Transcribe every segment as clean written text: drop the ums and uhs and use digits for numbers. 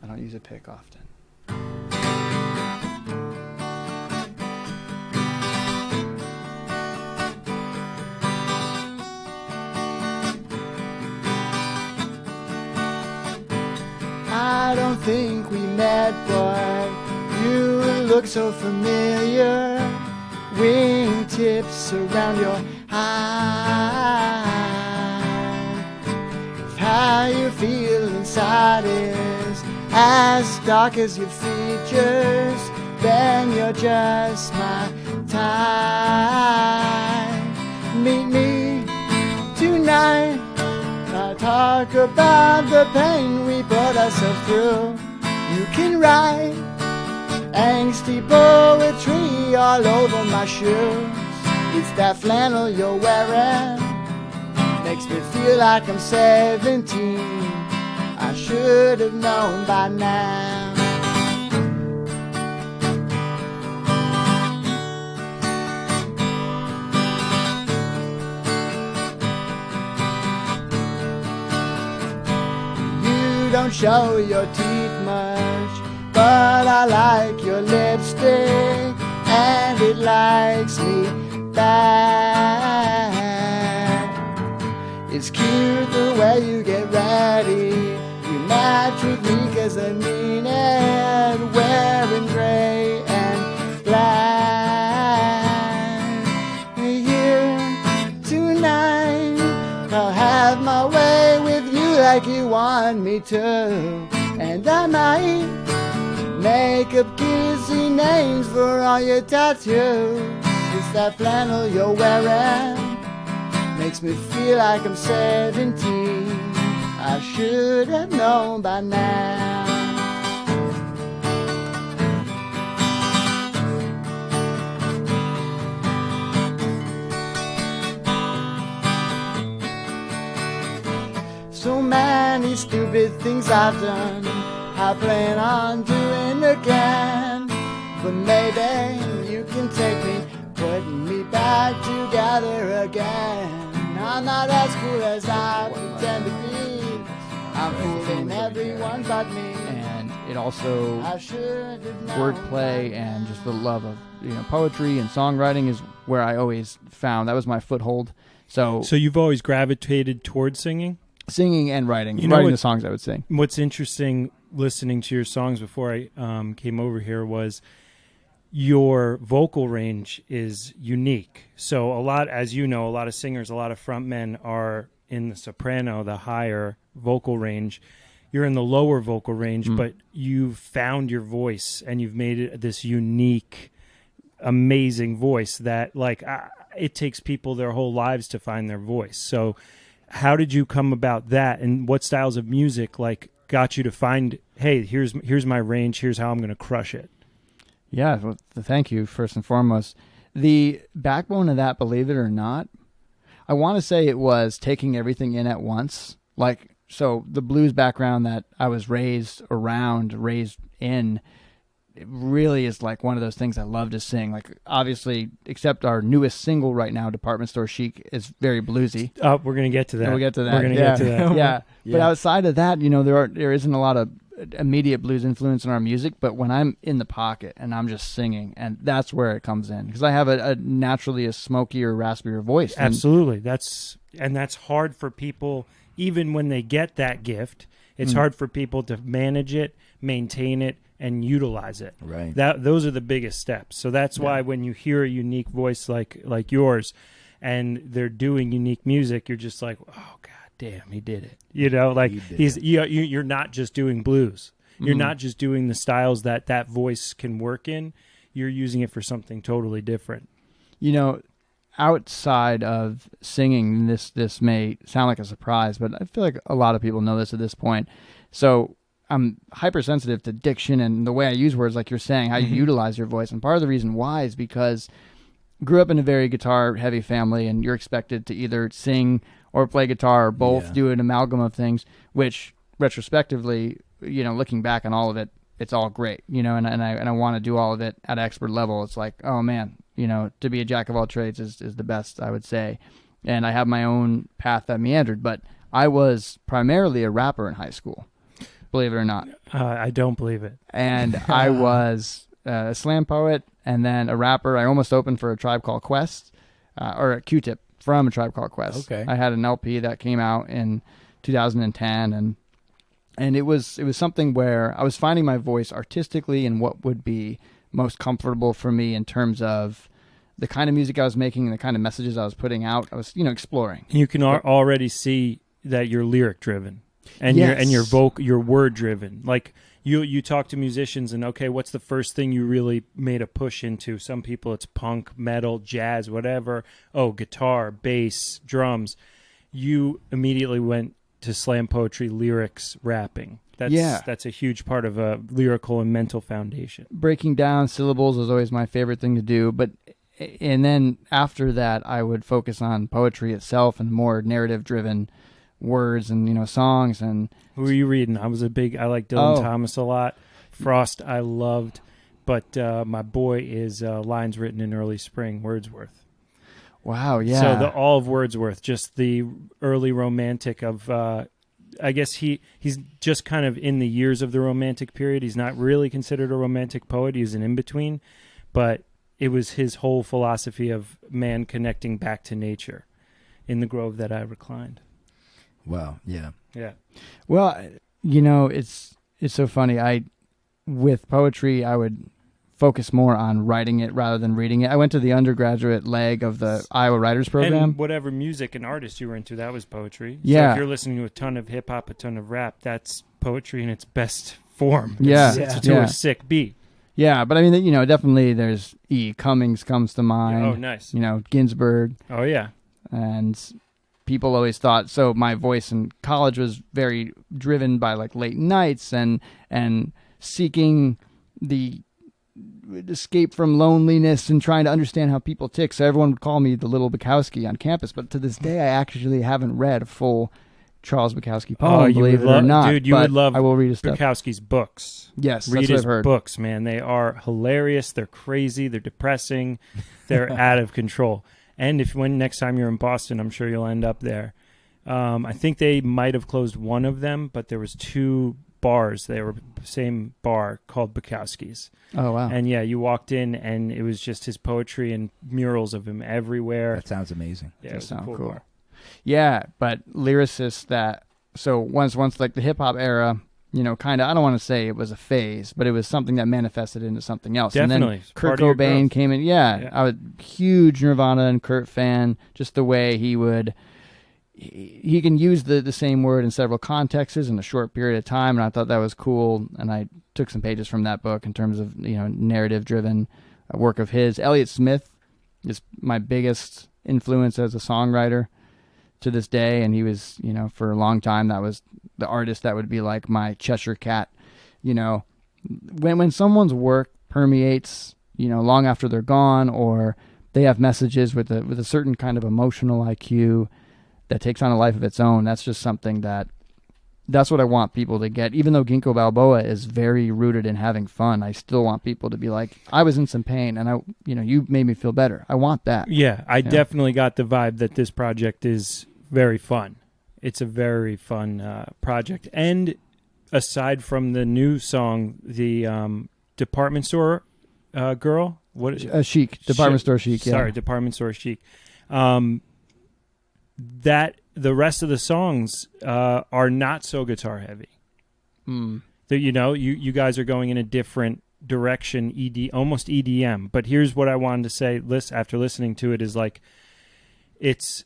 I don't use a pick often. I don't think we met, but you look so familiar. Wingtips around your eyes. If how you feel inside is as dark as your features, then you're just my type. Meet me tonight. I talk about the pain we put ourselves through. You can write angsty poetry all over my shoes. It's that flannel you're wearing, makes me feel like I'm 17. I should have known by now. You don't show your teeth much, but I like your lipstick, and it likes me back. It's cute the way you get ready. You match with me 'cause I mean it, wearing gray and black. Here tonight, I'll have my way with you like you want me to, and I might make up kissy names for all your tattoos. It's that flannel you're wearing, makes me feel like I'm 17. I should have known by now. So many stupid things I've done, I plan on doing again. But maybe you can take me, putting me back together again. I'm not as cool as I pretend to be. I'm fooling everyone but me. And it also, I should have known wordplay and just the love of poetry and songwriting is where I always found that was my foothold. So you've always gravitated towards singing? Singing and writing. You know writing what, the songs I would sing. What's interesting listening to your songs before I came over here was your vocal range is unique. So a lot, as you know, a lot of singers, a lot of frontmen are in the soprano, the higher vocal range. You're in the lower vocal range, but you've found your voice and you've made it this unique, amazing voice that it takes people their whole lives to find their voice. So how did you come about that, and what styles of music got you to find, hey, here's my range, here's how I'm going to crush it? Yeah, well, thank you, first and foremost. The backbone of that, believe it or not, I want to say it was taking everything in at once. So the blues background that I was raised in, it really is one of those things I love to sing. Obviously, except our newest single right now, Department Store Chic, is very bluesy. Oh, we're going to get to that. Yeah, we'll get to that. We're going to get to that. Yeah. But outside of that, there isn't a lot of immediate blues influence in our music, but when I'm in the pocket and I'm just singing, and that's where it comes in, because I have a naturally a smokier, raspier voice. Absolutely. That's hard for people, even when they get that gift, it's hard for people to manage it, maintain it, and utilize it. Right. Those are the biggest steps. So that's why when you hear a unique voice like yours, and they're doing unique music, you're just like, oh God damn, he did it. You're not just doing blues. You're not just doing the styles that voice can work in. You're using it for something totally different. Outside of singing, this may sound like a surprise, but I feel like a lot of people know this at this point. So I'm hypersensitive to diction and the way I use words, like you're saying, how you utilize your voice. And part of the reason why is because I grew up in a very guitar-heavy family, and you're expected to either sing or play guitar or both, do an amalgam of things, which retrospectively, looking back on all of it, it's all great, and I want to do all of it at an expert level. It's like, oh man, to be a jack of all trades is the best, I would say. And I have my own path that meandered, but I was primarily a rapper in high school. believe it or not. I don't believe it. And I was a slam poet and then a rapper. I almost opened for a Tribe Called Quest, or a Q-Tip from a Tribe Called Quest. Okay. I had an LP that came out in 2010, and it was something where I was finding my voice artistically and what would be most comfortable for me in terms of the kind of music I was making and the kind of messages I was putting out. I was, exploring. You can already see that you're lyric driven, and Yes. you're word driven. Like you talk to musicians, and okay, what's the first thing you really made a push into? Some people it's punk, metal, jazz, whatever. Oh, guitar, bass, drums. You immediately went to slam poetry, lyrics, rapping. That's a huge part of a lyrical and mental foundation. Breaking down syllables was always my favorite thing to do, and then after that, I would focus on poetry itself and more narrative-driven words and songs. And Who are you reading? I like Dylan Thomas a lot. Frost I loved, but my boy is Lines Written in Early Spring, Wordsworth. wow, yeah. So all of Wordsworth, just the early romantic of, I guess he's just kind of in the years of the romantic period. He's not really considered a romantic poet. He's an in-between, but it was his whole philosophy of man connecting back to nature in the grove that I reclined. Wow. Yeah. Yeah. Well, it's so funny. With poetry, I would focus more on writing it rather than reading it. I went to the undergraduate leg of the Iowa Writers Program. And whatever music and artist you were into, that was poetry. Yeah. So if you're listening to a ton of hip hop, a ton of rap, that's poetry in its best form. Yeah. It's to Yeah. a sick beat. Yeah, but I mean, definitely there's E. Cummings comes to mind. Oh, nice. Ginsberg. Oh, yeah. And people always thought, so my voice in college was very driven by like late nights and seeking the escape from loneliness and trying to understand how people tick. So everyone would call me the little Bukowski on campus. But to this day, I actually haven't read a full Charles Bukowski poem, believe it or not. Dude, you would love I will read his stuff. Bukowski's books. Yes, Read that's what his I've heard. books, man. They are hilarious. They're crazy. They're depressing. They're out of control. And when next time you're in Boston, I'm sure you'll end up there. I think they might have closed one of them, but there was two bars. They were same bar called Bukowski's. Oh, wow. And yeah, you walked in and it was just his poetry and murals of him everywhere. That sounds amazing. Yeah, it That was a sounds cool cool. bar. Yeah, but lyricists so once like the hip hop era, kind of, I don't want to say it was a phase, but it was something that manifested into something else. Definitely. And then It's Kurt part of your Cobain growth. came in. Yeah, I was a huge Nirvana and Kurt fan, just the way he can use the same word in several contexts in a short period of time, and I thought that was cool, and I took some pages from that book in terms of narrative-driven work of his. Elliott Smith is my biggest influence as a songwriter to this day, and he was, for a long time, that was the artist that would be like my Cheshire Cat. When someone's work permeates, long after they're gone, or they have messages with a certain kind of emotional IQ that takes on a life of its own, that's just something that's what I want people to get. Even though Ginkgo Balboa is very rooted in having fun, I still want people to be like, I was in some pain and you made me feel better. I want that. Yeah, I definitely got the vibe that this project is very fun. It's a very fun project. And aside from the new song, the department store girl, what is it? Chic, department store chic. Yeah. Sorry, department store chic. That the rest of the songs are not so guitar heavy. That you guys are going in a different direction, almost EDM. But here's what I wanted to say. After listening to it, is like it's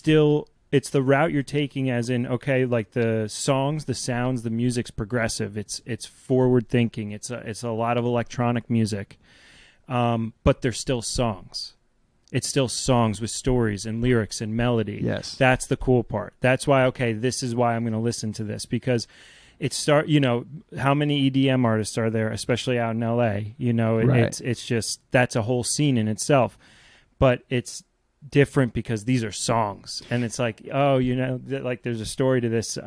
the route you're taking, as in, okay, like the songs, the sounds, the music's progressive. It's forward thinking. It's a lot of electronic music, but they're still songs. It's still songs with stories and lyrics and melody. Yes. That's the cool part. That's why, this is why I'm going to listen to this, because how many EDM artists are there, especially out in LA? Right. It's just, that's a whole scene in itself, but it's different because these are songs, and it's like, like there's a story to this.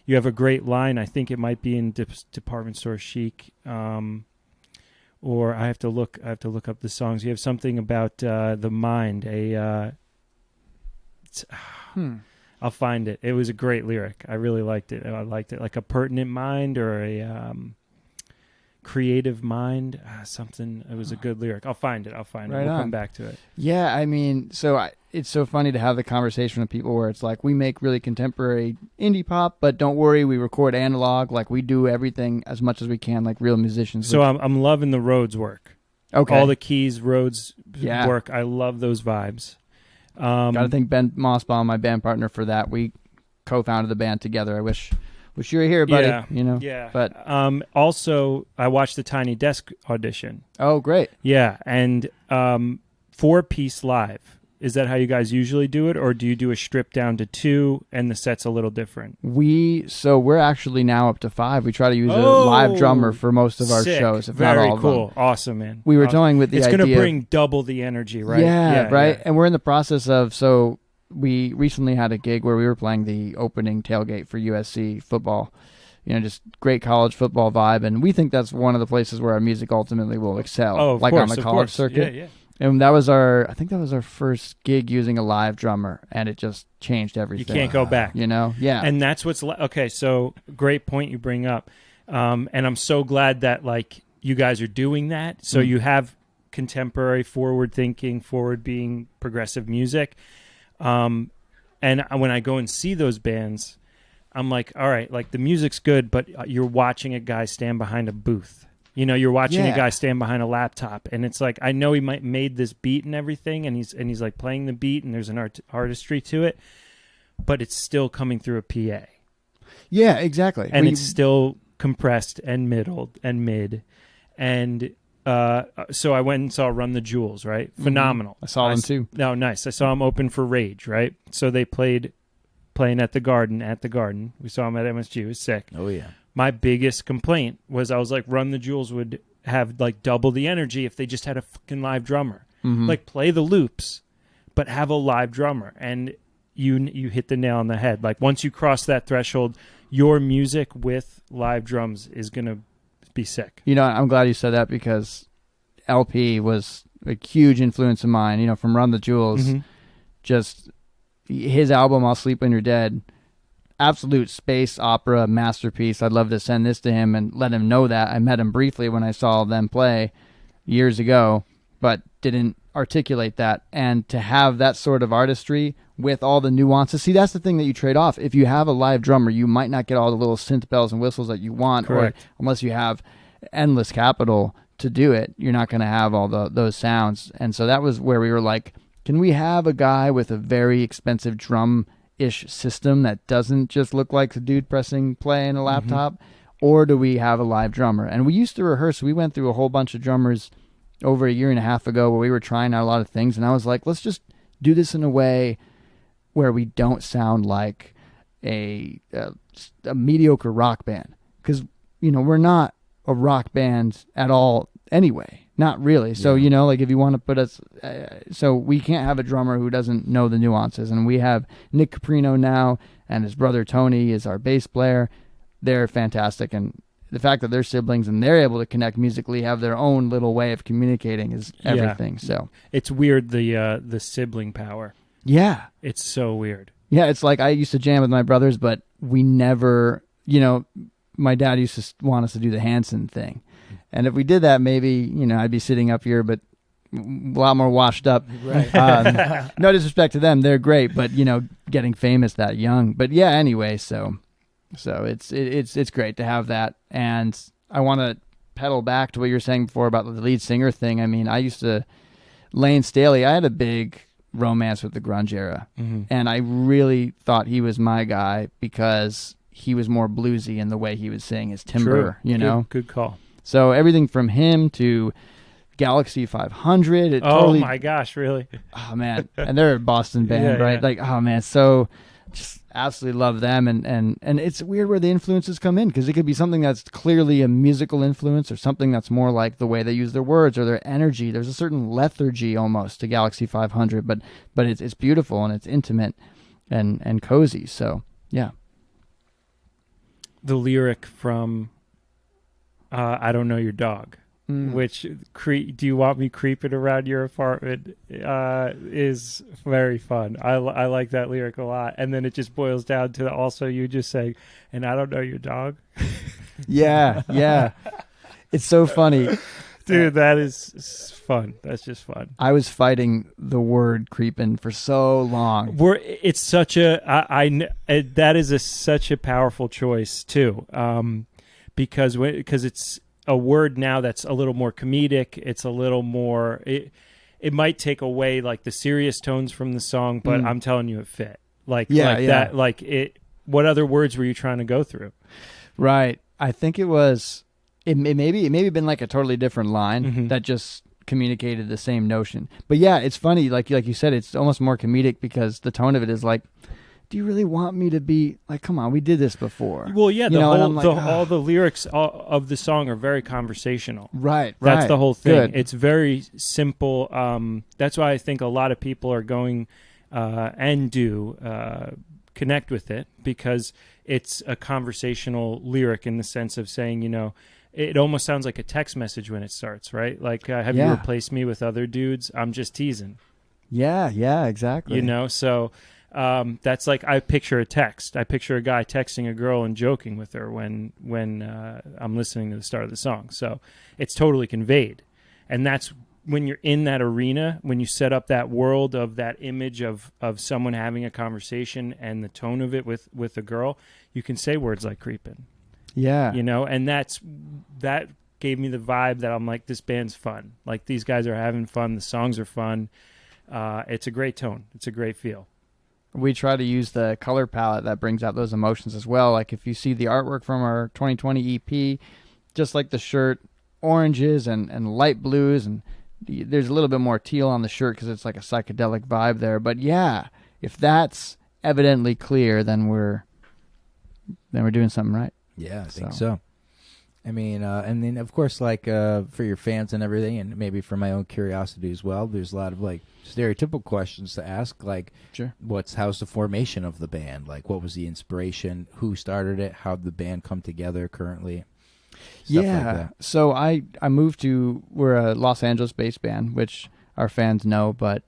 You have a great line. I think it might be in Department Store Chic. Or I have to look up the songs. You have something about the mind. I'll find it. It was a great lyric. I really liked it. I liked it. Like a pertinent mind or a creative mind, something. It was a good lyric. I'll find it. Right We'll on. come back to it. Yeah, I mean, it's so funny to have the conversation with people where it's like we make really contemporary indie pop, but don't worry, we record analog. Like we do everything as much as we can, like real musicians. So I'm loving the Rhodes work. Okay. All the keys, Rhodes Yeah. work. I love those vibes. Gotta thank Ben Mossbaum, my band partner, for that. We co-founded the band together. I wish you were here, buddy. Yeah. You know. Yeah. But also, I watched the Tiny Desk audition. oh, great. Yeah, and 4-piece live. Is that how you guys usually do it, or do you do a strip down to 2 and the set's a little different? We're actually now up to 5. We try to use a Oh, live drummer for most of our sick. shows, if Very not all of cool. them. Awesome, man. We were Awesome. toying with the It's idea. going to bring double the energy, right? Yeah, right. Yeah. And we're in the process of, so we recently had a gig where we were playing the opening tailgate for USC football. You know, just great college football vibe, and we think that's one of the places where our music ultimately will excel. Oh, of like course, on the of college course. circuit. Yeah. And that was I think that was our first gig using a live drummer, and it just changed everything. You can't go back. You know? Yeah. And that's what's okay. So great point you bring up, and I'm so glad that like you guys are doing that. So you have contemporary, forward-thinking, forward-being progressive music, and when I go and see those bands, I'm like, all right, like the music's good, but you're watching a guy stand behind a booth. You know, you're watching a guy stand behind a laptop, and it's like I know he might made this beat and everything, and he's like playing the beat, and there's an artistry to it, but it's still coming through a PA. Yeah, exactly. And it's still compressed and middled and mid, and so I went and saw Run the Jewels, right? Phenomenal. I saw them too. No, nice. I saw them open for Rage, right? So they playing at the Garden. We saw them at MSG. It was sick. Oh yeah. My biggest complaint was I was like, Run the Jewels would have like double the energy if they just had a fucking live drummer. Mm-hmm. Like play the loops, but have a live drummer. And you hit the nail on the head. Like once you cross that threshold, your music with live drums is going to be sick. You know, I'm glad you said that because LP was a huge influence of mine, you know, from Run the Jewels. Mm-hmm. Just his album, I'll Sleep When You're Dead, absolute space opera masterpiece. I'd love to send this to him and let him know that. I met him briefly when I saw them play years ago, but didn't articulate that. And to have that sort of artistry with all the nuances. See, that's the thing that you trade off. If you have a live drummer, you might not get all the little synth bells and whistles that you want. Correct. Or unless you have endless capital to do it, you're not going to have all those sounds. And so that was where we were like, can we have a guy with a very expensive drum-ish system that doesn't just look like the dude pressing play in a laptop? Or do we have a live drummer? And we used to rehearse. We went through a whole bunch of drummers over a year and a half ago where we were trying out a lot of things. And I was like, let's just do this in a way where we don't sound like a mediocre rock band. Because, you know, we're not a rock band at all anyway. Not really. So, you know, like if you want to put us... so we can't have a drummer who doesn't know the nuances. And we have Nick Caprino now, and his brother Tony is our bass player. They're fantastic. And the fact that they're siblings and they're able to connect musically, have their own little way of communicating is everything. So it's weird, the sibling power. Yeah. It's so weird. Yeah, it's like I used to jam with my brothers, but we never, you know, my dad used to want us to do the Hanson thing. And if we did that, maybe, you know, I'd be sitting up here, but a lot more washed up. Right. No disrespect to them. They're great, but, you know, getting famous that young. But yeah, anyway, so it's great to have that. And I want to pedal back to what you were saying before about the lead singer thing. I mean, Lane Staley, I had a big romance with the grunge era. And I really thought he was my guy because he was more bluesy in the way he was saying his timbre, True. you know? Good call. So everything from him to Galaxy 500. Oh my gosh, really? Oh man. And they're a Boston band, Yeah, right? yeah. Like, oh man, so just absolutely love them. And it's weird where the influences come in because it could be something that's clearly a musical influence or something that's more like the way they use their words or their energy. There's a certain lethargy almost to Galaxy 500, but it's beautiful and it's intimate and cozy. So yeah. The lyric from I Don't Know Your Dog. which do you want me creeping around your apartment is very fun. I like that lyric a lot. And then it just boils down to also you just saying, and I don't know your dog. Yeah. It's so funny. Dude, that is fun. That's just fun. I was fighting the word creeping for so long. It's such a that is such a powerful choice too, because it's a word now that's a little more comedic. It's a little more. It might take away like the serious tones from the song, but I'm telling you, it fit. That. Like it. What other words were you trying to go through? Right. I think it was. It maybe been like a totally different line that just communicated the same notion. But yeah, it's funny. Like you said, it's almost more comedic because the tone of it is like, do you really want me to be like, come on, we did this before. Well, yeah, all the lyrics of the song are very conversational. Right. That's the whole thing. Good. It's very simple. That's why I think a lot of people are going and do connect with it, because it's a conversational lyric in the sense of saying, it almost sounds like a text message when it starts, right? Like, have you replaced me with other dudes? I'm just teasing. Yeah, exactly. So that's like, I picture a text. I picture a guy texting a girl and joking with her when I'm listening to the start of the song. So it's totally conveyed. And that's when you're in that arena, when you set up that world of that image of someone having a conversation and the tone of it with a girl, you can say words like creeping. Yeah. And that gave me the vibe that I'm like, this band's fun. Like, these guys are having fun. The songs are fun. It's a great tone. It's a great feel. We try to use the color palette that brings out those emotions as well. Like, if you see the artwork from our 2020 EP, just like the shirt, oranges and light blues, and there's a little bit more teal on the shirt because it's like a psychedelic vibe there. But yeah, if that's evidently clear, then we're doing something right. Yeah, I think so. I mean, and then of course, like for your fans and everything, and maybe for my own curiosity as well, there's a lot of like stereotypical questions to ask, like, sure, how's the formation of the band? Like, what was the inspiration? Who started it? How'd the band come together currently? Stuff like that. So I moved to, we're a Los Angeles-based band, which our fans know, but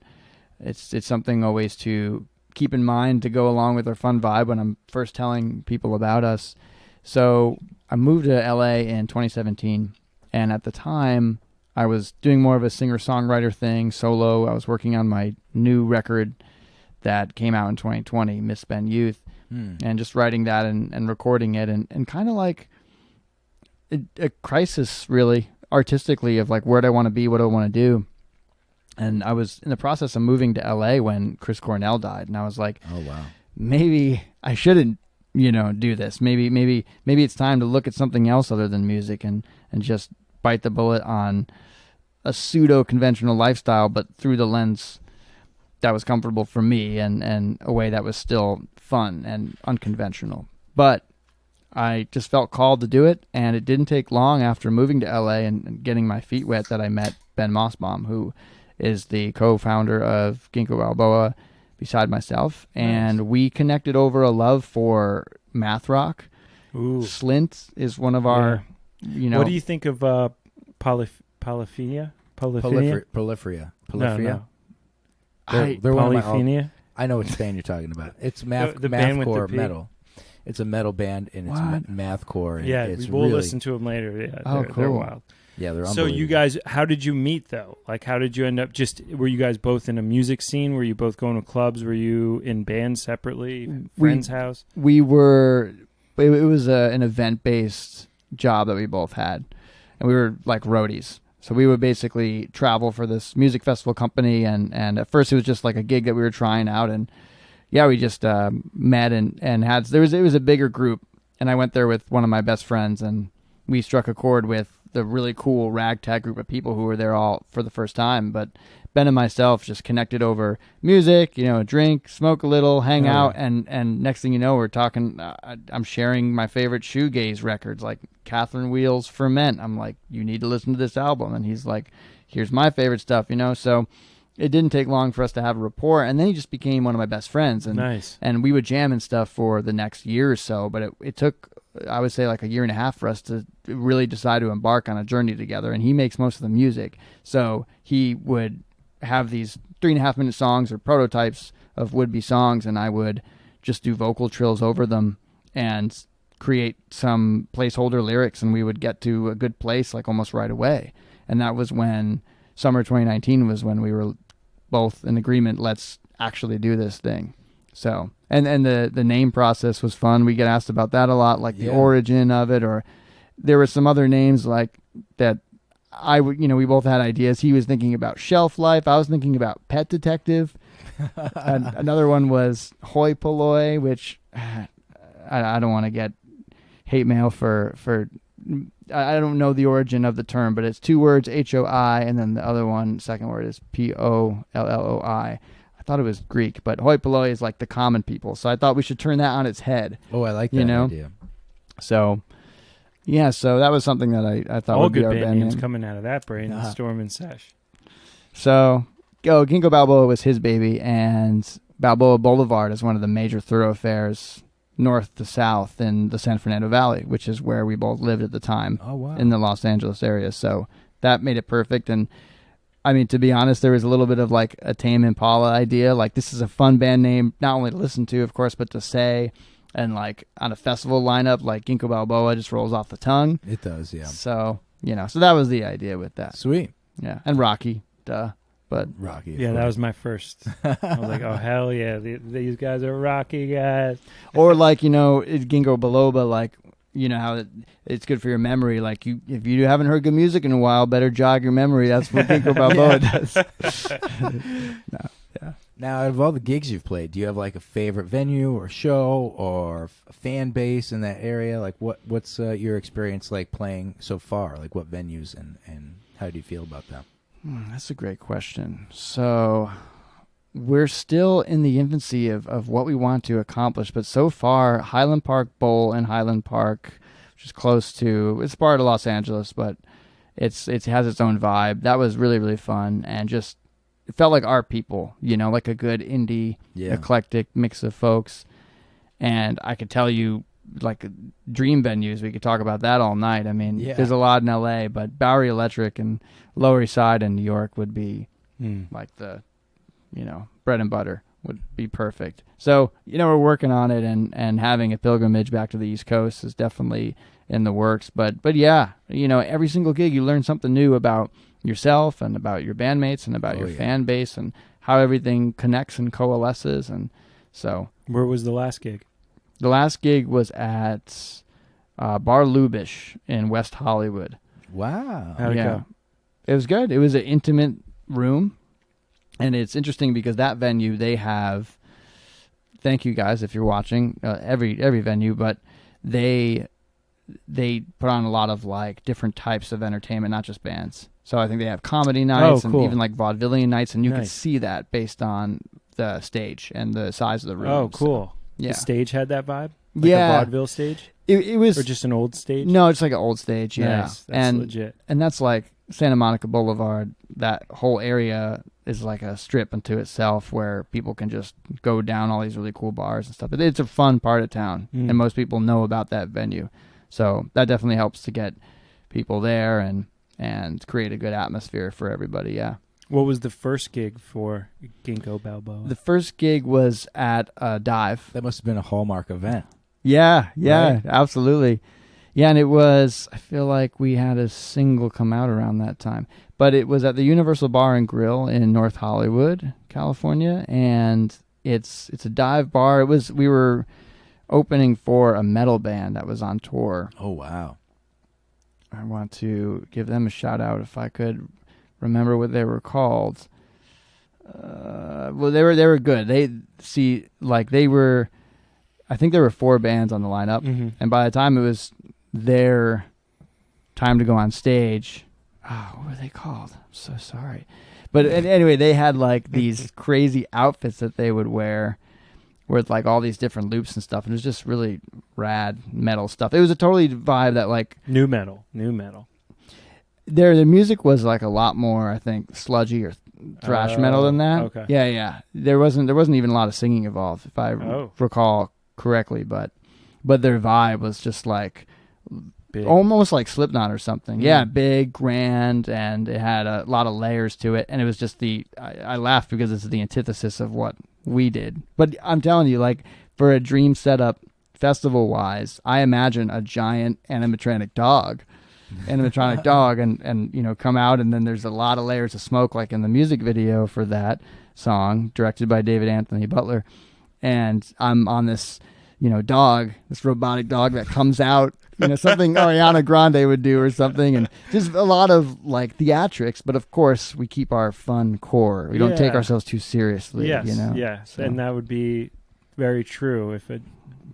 it's something always to keep in mind to go along with our fun vibe when I'm first telling people about us. So I moved to LA in 2017, and at the time I was doing more of a singer-songwriter thing, solo. I was working on my new record that came out in 2020, Misspent Youth, and just writing that and recording it, and kind of like a crisis, really, artistically, of like, where do I want to be, what do I want to do? And I was in the process of moving to LA when Chris Cornell died, and I was like, oh wow, maybe I shouldn't do this. Maybe it's time to look at something else other than music and just bite the bullet on a pseudo-conventional lifestyle, but through the lens that was comfortable for me and a way that was still fun and unconventional. But I just felt called to do it, and it didn't take long after moving to LA and getting my feet wet that I met Ben Mossbaum, who is the co-founder of Ginkgo-Balboa beside myself, and we connected over a love for math rock. Ooh. Slint is one of our, What do you think of polyphenia? Proliferia. No. They're one of Polyphenia? I know which band you're talking about. It's the band with the mathcore P? metal. It's a metal band, and it's mathcore. And Yeah, it's we'll really, listen to them later. Yeah, they're cool. wild. Yeah, they're So unbelievable. you guys, how did you meet though? Like, how did you end up? Were you guys both in a music scene? Were you both going to clubs? Were you in bands separately? Friend's house? We were. It was an event-based job that we both had, and we were like roadies. So we would basically travel for this music festival company, and at first it was just like a gig that we were trying out, and yeah, we just met and had. It was a bigger group, and I went there with one of my best friends, and we struck a chord with the really cool ragtag group of people who were there all for the first time. But Ben and myself just connected over music, drink, smoke a little, hang out, and next thing you know, we're talking. I'm sharing my favorite shoegaze records, like Catherine Wheel's Ferment. I'm like, you need to listen to this album, and he's like, here's my favorite stuff, So it didn't take long for us to have a rapport, and then he just became one of my best friends. And Nice. And we would jam and stuff for the next year or so, but it took I would say like a year and a half for us to really decide to embark on a journey together. And he makes most of the music. So he would have these 3.5-minute songs or prototypes of would-be songs, and I would just do vocal trills over them and create some placeholder lyrics, and we would get to a good place like almost right away. And that was when summer 2019 was when we were both in agreement, let's actually do this thing. So, and the name process was fun. We get asked about that a lot, like the origin of it, or there were some other names like that we both had ideas. He was thinking about Shelf Life. I was thinking about Pet Detective. And another one was Hoi Polloi, which I don't want to get hate mail for I don't know the origin of the term, but it's 2 words, HOI, and then the other one, second word is POLLOI. I thought it was Greek, but hoi polloi is like the common people. So I thought we should turn that on its head. Oh, I like that idea. So, yeah, so that was something that I thought would be our band name. Coming out of that brainstorm and sesh. So, Ginkgo Balboa was his baby, and Balboa Boulevard is one of the major thoroughfares north to south in the San Fernando Valley, which is where we both lived at the time. Oh, wow. In the Los Angeles area. So that made it perfect. And I mean, to be honest, there was a little bit of like a Tame Impala idea. Like, this is a fun band name, not only to listen to, of course, but to say. And like on a festival lineup, like Ginkgo Balboa just rolls off the tongue. It does, yeah. So, so that was the idea with that. Sweet. Yeah. And Rocky, duh. But Rocky. Yeah, that was my first. I was like, oh, hell yeah. These guys are Rocky guys. Or like, it's Ginkgo biloba, like, how it's good for your memory. Like, if you haven't heard good music in a while, better jog your memory. That's what Ginkgo Balboa does. No, yeah. Now, out of all the gigs you've played, do you have like a favorite venue or show or a fan base in that area? Like, what's your experience like playing so far? Like, what venues and how do you feel about them? That's a great question. So we're still in the infancy of what we want to accomplish, but so far, Highland Park Bowl in Highland Park, which is close to, it's part of Los Angeles, but it has its own vibe. That was really, really fun, and just, it felt like our people, like a good indie, eclectic mix of folks. And I could tell you, like, dream venues, we could talk about that all night. I mean, there's a lot in LA, but Bowery Electric and Lower East Side in New York would be like the, bread and butter would be perfect. So, we're working on it, and having a pilgrimage back to the East Coast is definitely in the works. But yeah, every single gig you learn something new about yourself and about your bandmates and about your fan base and how everything connects and coalesces. And so, where was the last gig? The last gig was at Bar Lubish in West Hollywood. Wow. How'd it go? It was good. It was an intimate room. And it's interesting because that venue, they have, thank you guys if you're watching, every venue, but they put on a lot of like different types of entertainment, not just bands. So I think they have comedy nights and even like vaudevillian nights, and you can see that based on the stage and the size of the room. Oh, cool. So, yeah. The stage had that vibe? Like a vaudeville stage? It was... Or just an old stage? No, it's like an old stage, yeah. Nice. That's legit. And that's like Santa Monica Boulevard. That whole area is like a strip unto itself where people can just go down all these really cool bars and stuff. It's a fun part of town, and most people know about that venue. So that definitely helps to get people there and create a good atmosphere for everybody, yeah. What was the first gig for Ginkgo Balboa? The first gig was at Dive. That must have been a Hallmark event. Yeah, right? Absolutely. Yeah, and it was, I feel like we had a single come out around that time. But it was at the Universal Bar and Grill in North Hollywood, California, and it's a dive bar. We were opening for a metal band that was on tour. Oh, wow. I want to give them a shout out if I could remember what they were called. Well, they were good. I think there were 4 bands on the lineup, and by the time it was their time to go on stage, what were they called? I'm so sorry. But anyway, they had like these crazy outfits that they would wear with like all these different loops and stuff, and it was just really rad metal stuff. It was a totally vibe that like new metal. The music was like a lot more, I think, sludgy or thrash metal than that. Okay. Yeah. There wasn't even a lot of singing involved, if I recall correctly, but but their vibe was just like Big. almost like Slipknot or something. Yeah, big, grand, and it had a lot of layers to it. And it was just I laughed because it's the antithesis of what we did. But I'm telling you, like, for a dream setup, festival-wise, I imagine a giant animatronic dog, and you know, come out, and then there's a lot of layers of smoke, like in the music video for that song, directed by David Anthony Butler. And I'm on this, you know, dog, this robotic dog that comes out, you know, something Ariana Grande would do or something, and just a lot of like theatrics. But of course, we keep our fun core. We don't take ourselves too seriously. Yes, you know? yes, So. and that would be very true if a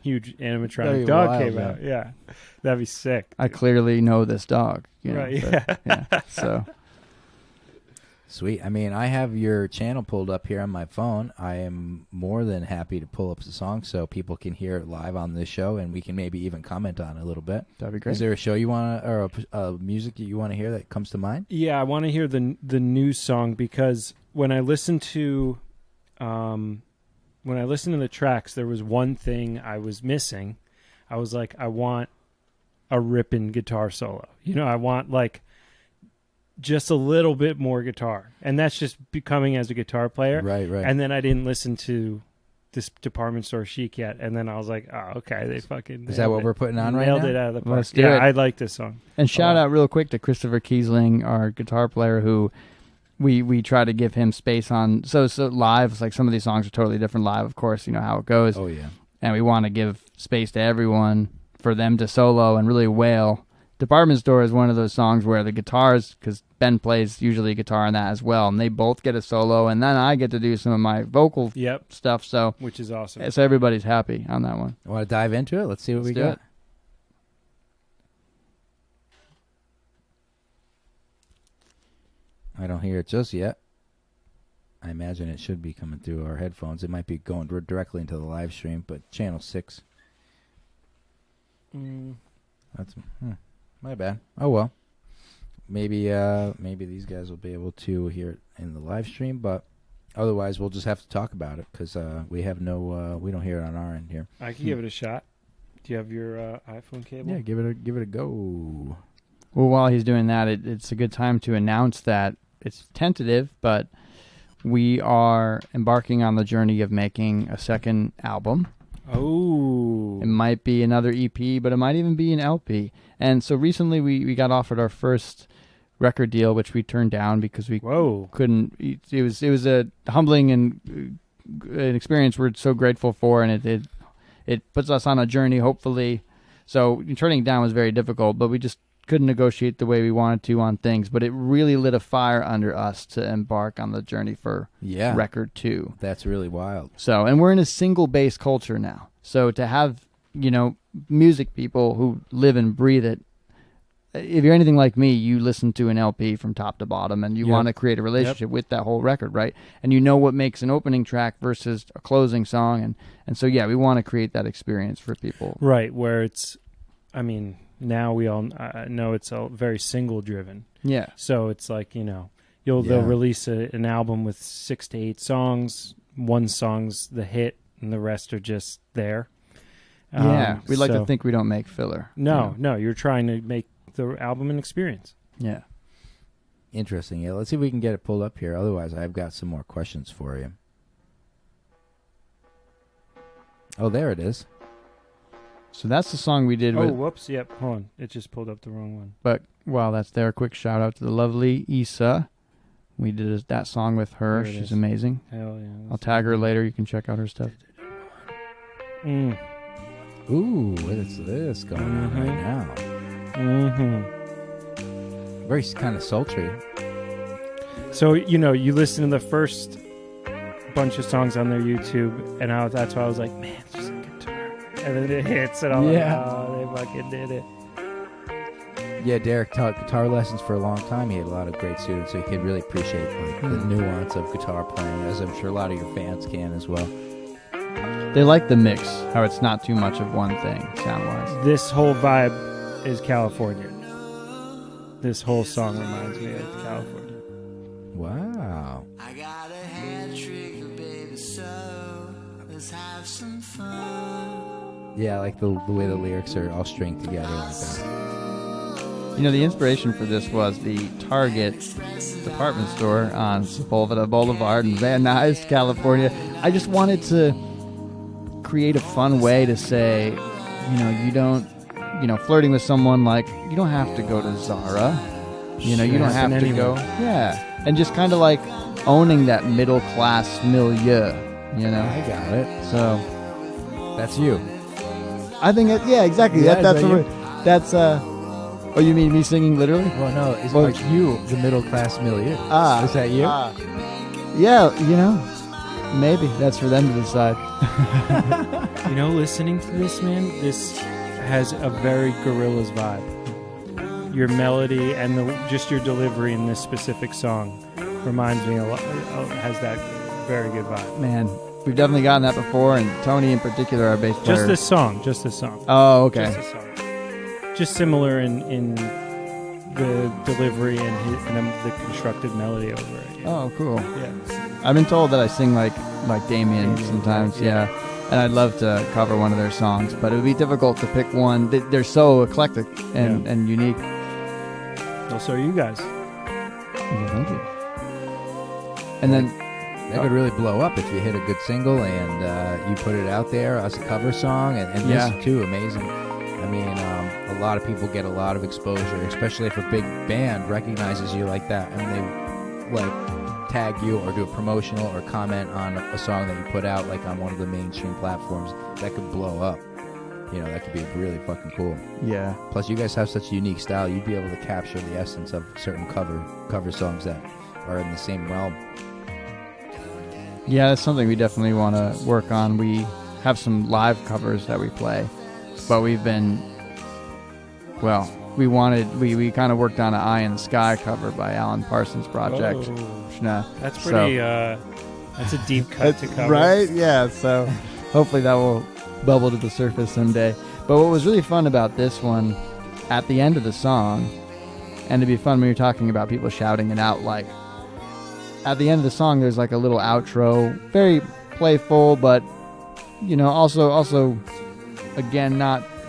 huge animatronic Very dog wild, came out. Yeah, that'd be sick. I clearly know this dog. You know, Right, but, yeah. So Sweet. I mean, I have your channel pulled up here on my phone. I am more than happy to pull up the song so people can hear it live on this show, and we can maybe even comment on it a little bit. that'd be great. Is there a show you want to, or a music that you want to hear that comes to mind? Yeah, I want to hear the new song, because when I listened to the tracks, there was one thing I was missing. I was like, I want a ripping guitar solo. You know, I want like just a little bit more guitar, and that's just becoming as a guitar player. Right. And then I didn't listen to this Department Store Chic yet, and then I was like, oh, okay, they fucking Is that what we're putting on right nailed now? it out of the park. Let's do yeah, it. I like this song. And shout out real quick to Christopher Kiesling, our guitar player, who we try to give him space on. So live, like some of these songs are totally different live, of course, you know how it goes. Oh, yeah. And we want to give space to everyone for them to solo and really wail. Department Store is one of those songs where the guitars, because Ben plays usually guitar on that as well, and they both get a solo, and then I get to do some of my vocal stuff. So Which is awesome. So everybody's happy on that one. Want to dive into it? Let's see what we do got. it. I don't hear it just yet. I imagine it should be coming through our headphones. It might be going directly into the live stream, but channel 6. That's my bad. Oh well. Maybe these guys will be able to hear it in the live stream, but otherwise we'll just have to talk about it because we have we don't hear it on our end here. I can give it a shot. Do you have your iPhone cable? Yeah, give it a go. Well, while he's doing that, it's a good time to announce that it's tentative, but we are embarking on the journey of making a second album. Oh. It might be another EP, but it might even be an LP. And so recently we got offered our first record deal, which we turned down because we couldn't. It was a humbling and an experience we're so grateful for, and it puts us on a journey, hopefully. So turning it down was very difficult, but we just couldn't negotiate the way we wanted to on things. But it really lit a fire under us to embark on the journey for record 2. That's really wild. So, and we're in a single bass culture now. So to have, music people who live and breathe it, if you're anything like me, you listen to an LP from top to bottom, and you want to create a relationship with that whole record, right? And you know what makes an opening track versus a closing song. And so, we want to create that experience for people. Right, where it's, now we all know it's very single-driven. Yeah. So it's like, they'll release an album with 6 to 8 songs. One song's the hit, and the rest are just there. We'd like to think we don't make filler. No, you're trying to make the album an experience. Yeah. Interesting. Yeah, let's see if we can get it pulled up here. Otherwise, I've got some more questions for you. Oh, there it is. So that's the song we did with... whoops. Yep, hold on. It just pulled up the wrong one. But while that's there, quick shout out to the lovely Issa. We did that song with her. She's amazing. Hell yeah. I'll tag her later. You can check out her stuff. Ooh, what is this going on right now? Very kind of sultry. So, you listen to the first bunch of songs on their YouTube, and that's why I was like, man, it's just a guitar. And then it hits, and I'm like, oh, they fucking did it. Yeah, Derek taught guitar lessons for a long time. He had a lot of great students, so he could really appreciate the nuance of guitar playing, as I'm sure a lot of your fans can as well. They like the mix, how it's not too much of one thing, sound-wise. This whole vibe is California. This whole song reminds me of California. Wow. I got a hat trick, baby, so let's have some fun. Yeah, I like the way the lyrics are all stringed together like that. You know, the inspiration for this was the Target department store on Sepulveda Boulevard in Van Nuys, California. I just wanted to create a fun way to say, you know, you don't, you know, flirting with someone, like, you don't have to go to Zara. You know, you don't have to go. Yeah. And just kind of like owning that middle class milieu, you know? I got it. So That's you. I think, yeah, exactly. Yeah, That's is that what you? that's, oh, you mean me singing literally? Well, no, it's Well, like you, the middle class milieu. Ah. Is that you? Yeah, you know, maybe that's for them to decide. You know, listening to this, man, this has a very Gorillaz vibe. Your melody and just your delivery in this specific song reminds me a lot, has that very good vibe. Man, we've definitely gotten that before, and Tony in particular, our bass player. Just this song. Oh, okay. Just this song. Just similar in the delivery and the constructed melody over it. Yeah. Oh, cool. Yeah. I've been told that I sing like Damien sometimes, yeah. And I'd love to cover one of their songs, but it would be difficult to pick one. They're so eclectic and unique. Well, so are you guys. Yeah, thank you. And then That could really blow up if you hit a good single and you put it out there as a cover song. And this, too, amazing. I mean, a lot of people get a lot of exposure, especially if a big band recognizes you like that and they, like, tag you or do a promotional or comment on a song that you put out, like, on one of the mainstream platforms. That could blow up. You know, that could be really fucking cool. yeah. Plus, you guys have such a unique style. You'd be able to capture the essence of certain cover songs that are in the same realm. Yeah, that's something we definitely want to work on. We have some live covers that we play, but we've been, well, we kind of worked on an Eye in the Sky cover by Alan Parsons Project. Oh, that's pretty, that's a deep cut to cover. Right? Yeah, so hopefully that will bubble to the surface someday. But what was really fun about this one, at the end of the song, and it'd be fun when you're talking about people shouting it out, like, at the end of the song, there's like a little outro, very playful, but, you know, also, again,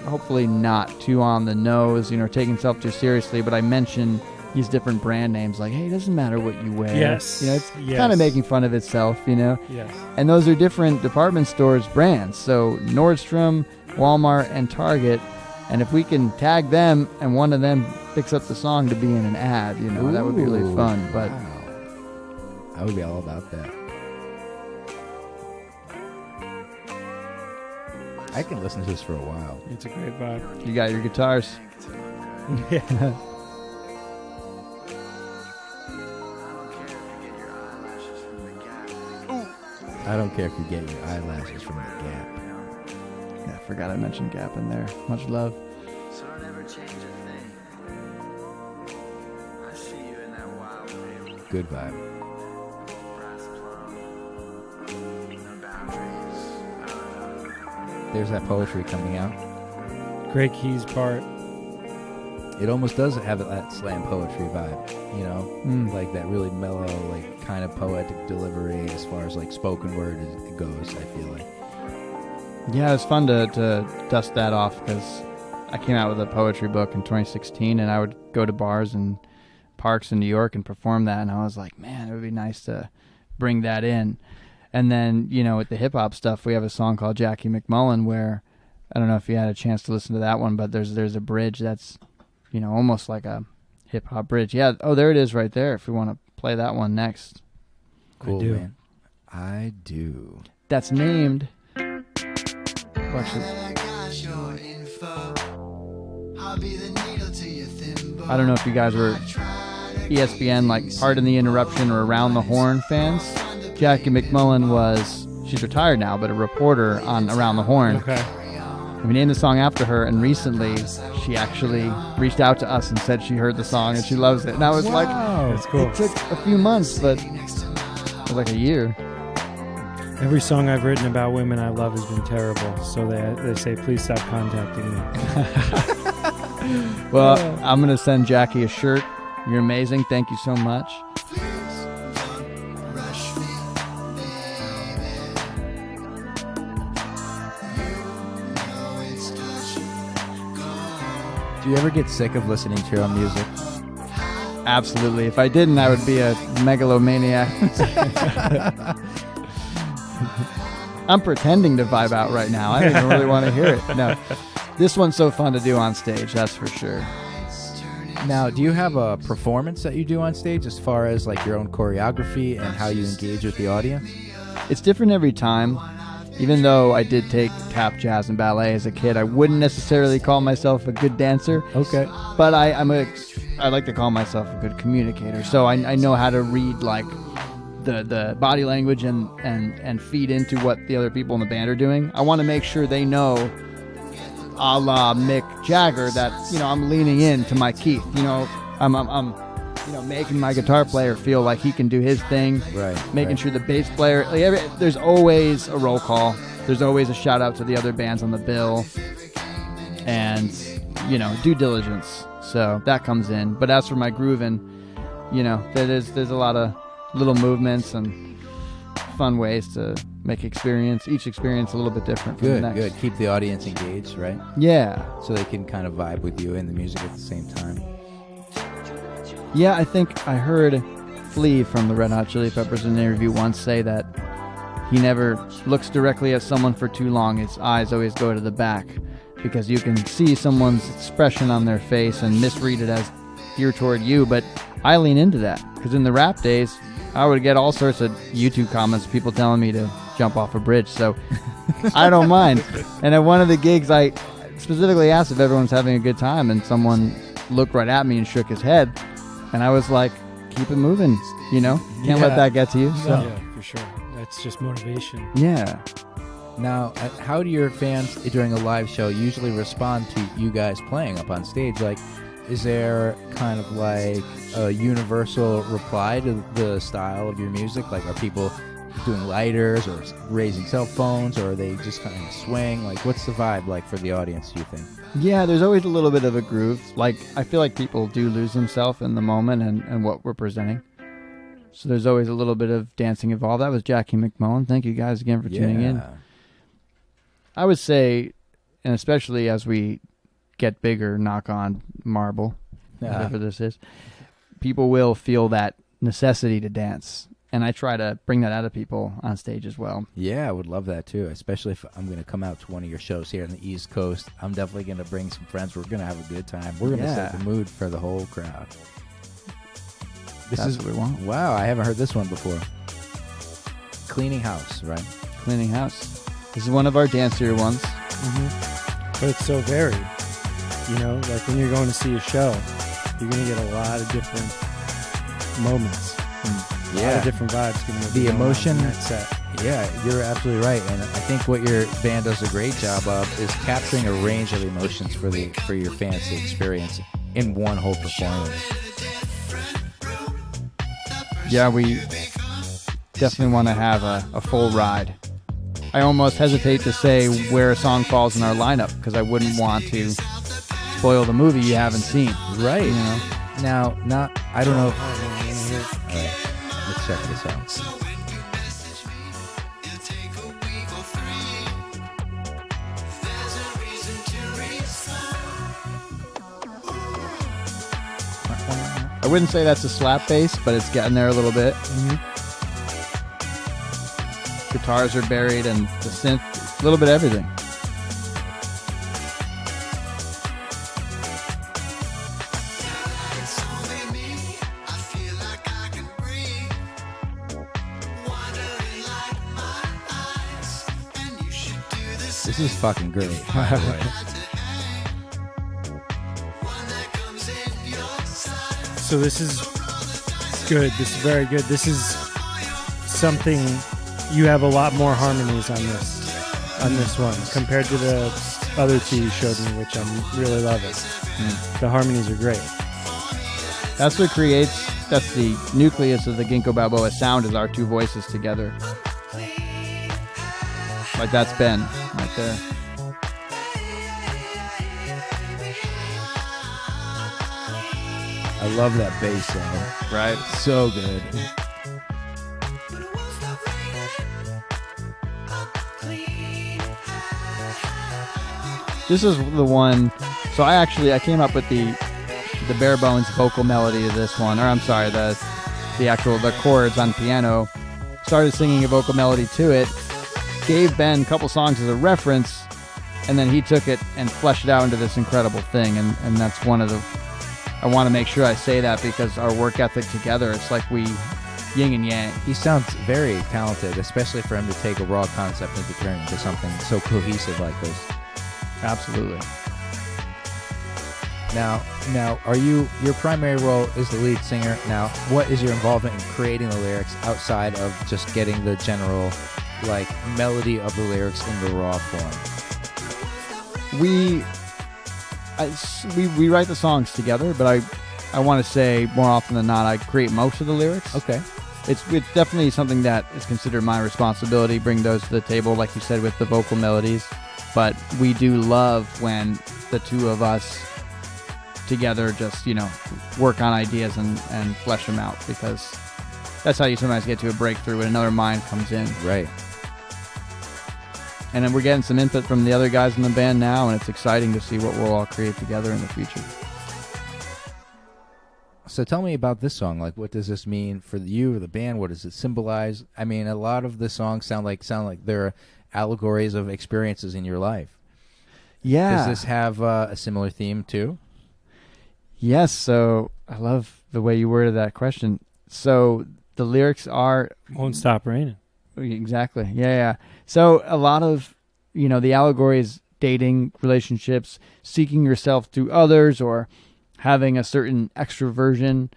hopefully not too on the nose, you know, taking himself too seriously, but I mention these different brand names, like, hey, it doesn't matter what you wear. Yes. You know, it's kind of making fun of itself, you know? Yes. And those are different department stores brands. So Nordstrom, Walmart, and Target. And if we can tag them and one of them picks up the song to be in an ad, you know, that would be really fun. But wow. I would be all about that. I can listen to this for a while. It's a great vibe. you got your guitars. Yeah. I don't care if you get your eyelashes from the Gap. Yeah, I forgot I mentioned Gap in there. Much love. So don't ever change a thing. I see you in that wild view. Good vibe. Brass plum. No boundaries. There's that poetry coming out. Great keys part. It almost does have that slam poetry vibe, you know? Like that really mellow, like kind of poetic delivery as far as like spoken word it goes, I feel like. Yeah, it's fun to dust that off because I came out with a poetry book in 2016 and I would go to bars and parks in New York and perform that, and I was like, man, it would be nice to bring that in. And then, you know, with the hip-hop stuff, we have a song called Jackie McMullen where, I don't know if you had a chance to listen to that one, but there's a bridge that's, you know, almost like a hip-hop bridge. Yeah, oh, there it is right there if we want to play that one next. Cool, I do. man. I do. That's named... Watch this. I don't know if you guys were ESPN, like, Pardon the Interruption or Around the Horn fans. Jackie McMullen she's retired now, but a reporter on Around the Horn. Okay. We named the song after her, and recently she actually reached out to us and said she heard the song and she loves it. And I was like, That's cool. it took a few months, but it was like a year. Every song I've written about women I love has been terrible, so they say, please stop contacting me. Well, I'm going to send Jackie a shirt. You're amazing. Thank you so much. Do you ever get sick of listening to your own music? Absolutely. If I didn't, I would be a megalomaniac. I'm pretending to vibe out right now. I don't even really want to hear it. No, this one's so fun to do on stage, that's for sure. Now, do you have a performance that you do on stage as far as like your own choreography and how you engage with the audience? It's different every time. Even though I did take tap, jazz, and ballet as a kid, I wouldn't necessarily call myself a good dancer. Okay. But I like to call myself a good communicator. So I know how to read like the body language and feed into what the other people in the band are doing. I want to make sure they know, a la Mick Jagger, that I'm leaning into my Keith. I'm making my guitar player feel like he can do his thing. Right. Making sure the bass player, there's always a roll call. There's always a shout out to the other bands on the bill, and due diligence. So that comes in. But as for my grooving, there's a lot of little movements and fun ways to make each experience a little bit different from the next. Good. Keep the audience engaged, right? Yeah. So they can kind of vibe with you and the music at the same time. Yeah, I think I heard Flea from the Red Hot Chili Peppers in an interview once say that he never looks directly at someone for too long. His eyes always go to the back because you can see someone's expression on their face and misread it as geared toward you. But I lean into that because in the rap days, I would get all sorts of YouTube comments, people telling me to jump off a bridge. So I don't mind. And at one of the gigs, I specifically asked if everyone's having a good time, and someone looked right at me and shook his head. And I was like, keep it moving, Can't let that get to you. So. Yeah, for sure. That's just motivation. Yeah. Now, how do your fans during a live show usually respond to you guys playing up on stage? Like, is there kind of like a universal reply to the style of your music? Like, are people doing lighters or raising cell phones, or are they just kind of swing? Like, what's the vibe like for the audience, do you think? Yeah, there's always a little bit of a groove. Like, I feel like people do lose themselves in the moment and what we're presenting. So there's always a little bit of dancing involved. That was Jackie McMullen. Thank you guys again for tuning in. I would say, and especially as we get bigger, knock on marble, whatever this is, people will feel that necessity to dance. And I try to bring that out of people on stage as well. Yeah, I would love that too, especially if I'm going to come out to one of your shows here on the East Coast. I'm definitely going to bring some friends. We're going to have a good time. We're going to set the mood for the whole crowd. That's what we want. Wow, I haven't heard this one before. Cleaning House, right? Cleaning House. This is one of our dancier ones. Mm-hmm. But it's so varied. Like when you're going to see a show, you're going to get a lot of different moments. A lot of different vibes. The emotion in that set. Yeah, you're absolutely right, and I think what your band does a great job of is capturing a range of emotions for your fans to experience in one whole performance. Yeah, we definitely want to have a full ride. I almost hesitate to say where a song falls in our lineup because I wouldn't want to spoil the movie you haven't seen. Right. Now, I don't know. All right. Let's check this out. I wouldn't say that's a slap bass, but it's getting there a little bit. Mm-hmm. Guitars are buried and the synth, a little bit of everything. This is fucking great, by the way. So this is good. This is very good. This is something you have a lot more harmonies on this one compared to the other two you showed me, which I'm really loving. The harmonies are great. That's what creates. That's the nucleus of the ginkgo-balboa sound is our two voices together. Like that's Ben right there. I love that bass sound. Right. So good. This is the one So I came up with the bare bones vocal melody of this one, or I'm sorry, the chords on piano. Started singing a vocal melody to it. Gave Ben a couple songs as a reference, and then he took it and fleshed it out into this incredible thing. And that's one of the. I want to make sure I say that because our work ethic together, it's like we yin and yang. He sounds very talented, especially for him to take a raw concept and to turn it into something so cohesive like this. Absolutely. Now, are your primary role is the lead singer. Now, what is your involvement in creating the lyrics outside of just getting the general, like, melody of the lyrics in the raw form? We write the songs together, but I want to say more often than not, I create most of the lyrics. Okay. It's definitely something that is considered my responsibility, bring those to the table, like you said, with the vocal melodies. But we do love when the two of us together just, work on ideas and flesh them out, because that's how you sometimes get to a breakthrough when another mind comes in. Right. And then we're getting some input from the other guys in the band now, and it's exciting to see what we'll all create together in the future. So tell me about this song. Like, what does this mean for you or the band? What does it symbolize? I mean, a lot of the songs sound like they're allegories of experiences in your life. Yeah. Does this have a similar theme too? Yes. So I love the way you worded that question. So the lyrics are Won't Stop Raining. exactly. Yeah. So a lot of, the allegory is dating, relationships, seeking yourself through others, or having a certain extroversion.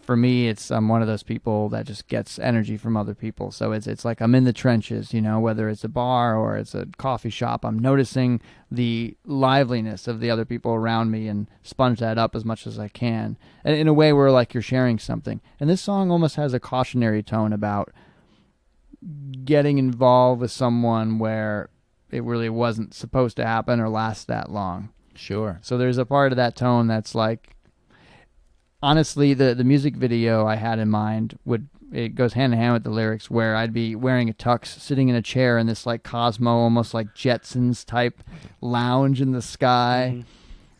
For me, I'm one of those people that just gets energy from other people. So it's like I'm in the trenches, whether it's a bar or it's a coffee shop. I'm noticing the liveliness of the other people around me and sponge that up as much as I can. And in a way where like you're sharing something. And this song almost has a cautionary tone about getting involved with someone where it really wasn't supposed to happen or last that long. Sure. So there's a part of that tone that's like, honestly, the music video I had in mind it goes hand in hand with the lyrics, where I'd be wearing a tux, sitting in a chair in this like Cosmo, almost like Jetsons type lounge in the sky. Mm-hmm.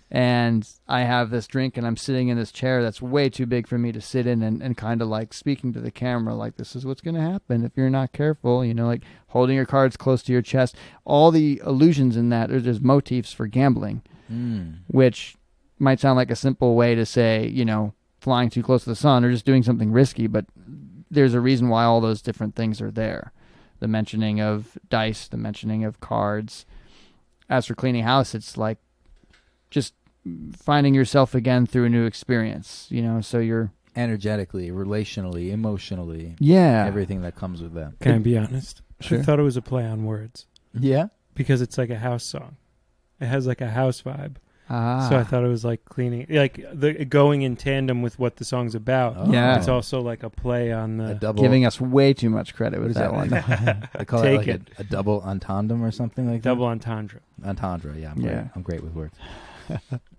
And I have this drink and I'm sitting in this chair that's way too big for me to sit in, and kind of like speaking to the camera, like, this is what's going to happen if you're not careful, like holding your cards close to your chest. All the allusions in that, there's motifs for gambling, which might sound like a simple way to say, flying too close to the sun or just doing something risky, but there's a reason why all those different things are there. The mentioning of dice, the mentioning of cards. As for cleaning house, it's like just finding yourself again through a new experience, so you're energetically, relationally, emotionally. Yeah. Everything that comes with that. Can I be honest? Sure. I thought it was a play on words. Yeah? Because it's like a house song. It has like a house vibe. Ah. So I thought it was like cleaning, like going in tandem with what the song's about. Oh. Yeah. It's also like a play on A the... double. Giving us way too much credit with that one. They call Take it like a double entendre or something like double that? entendre. Entendre, yeah. Yeah. I'm great with words.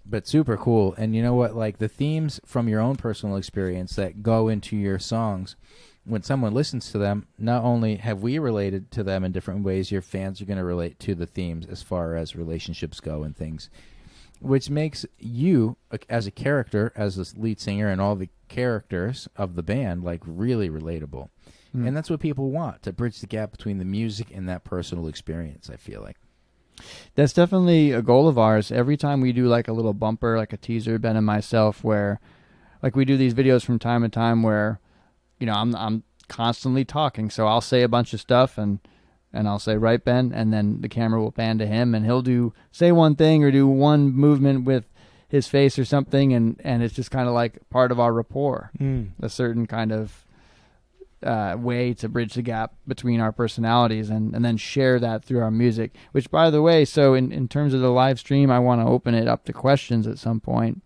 But super cool. And you know what? Like the themes from your own personal experience that go into your songs, when someone listens to them, not only have we related to them in different ways, your fans are going to relate to the themes as far as relationships go and things, which makes you, as a character, as the lead singer and all the characters of the band, like really relatable. And that's what people want, to bridge the gap between the music and that personal experience, I feel like. That's definitely a goal of ours. Every time we do like a little bumper, like a teaser, Ben and myself, where like we do these videos from time to time where, I'm constantly talking. So I'll say a bunch of stuff and I'll say, right, Ben, and then the camera will pan to him and he'll say one thing or do one movement with his face or something, and it's just kind of like part of our rapport. A certain kind of way to bridge the gap between our personalities and then share that through our music, which, by the way, so in terms of the live stream, I want to open it up to questions at some point.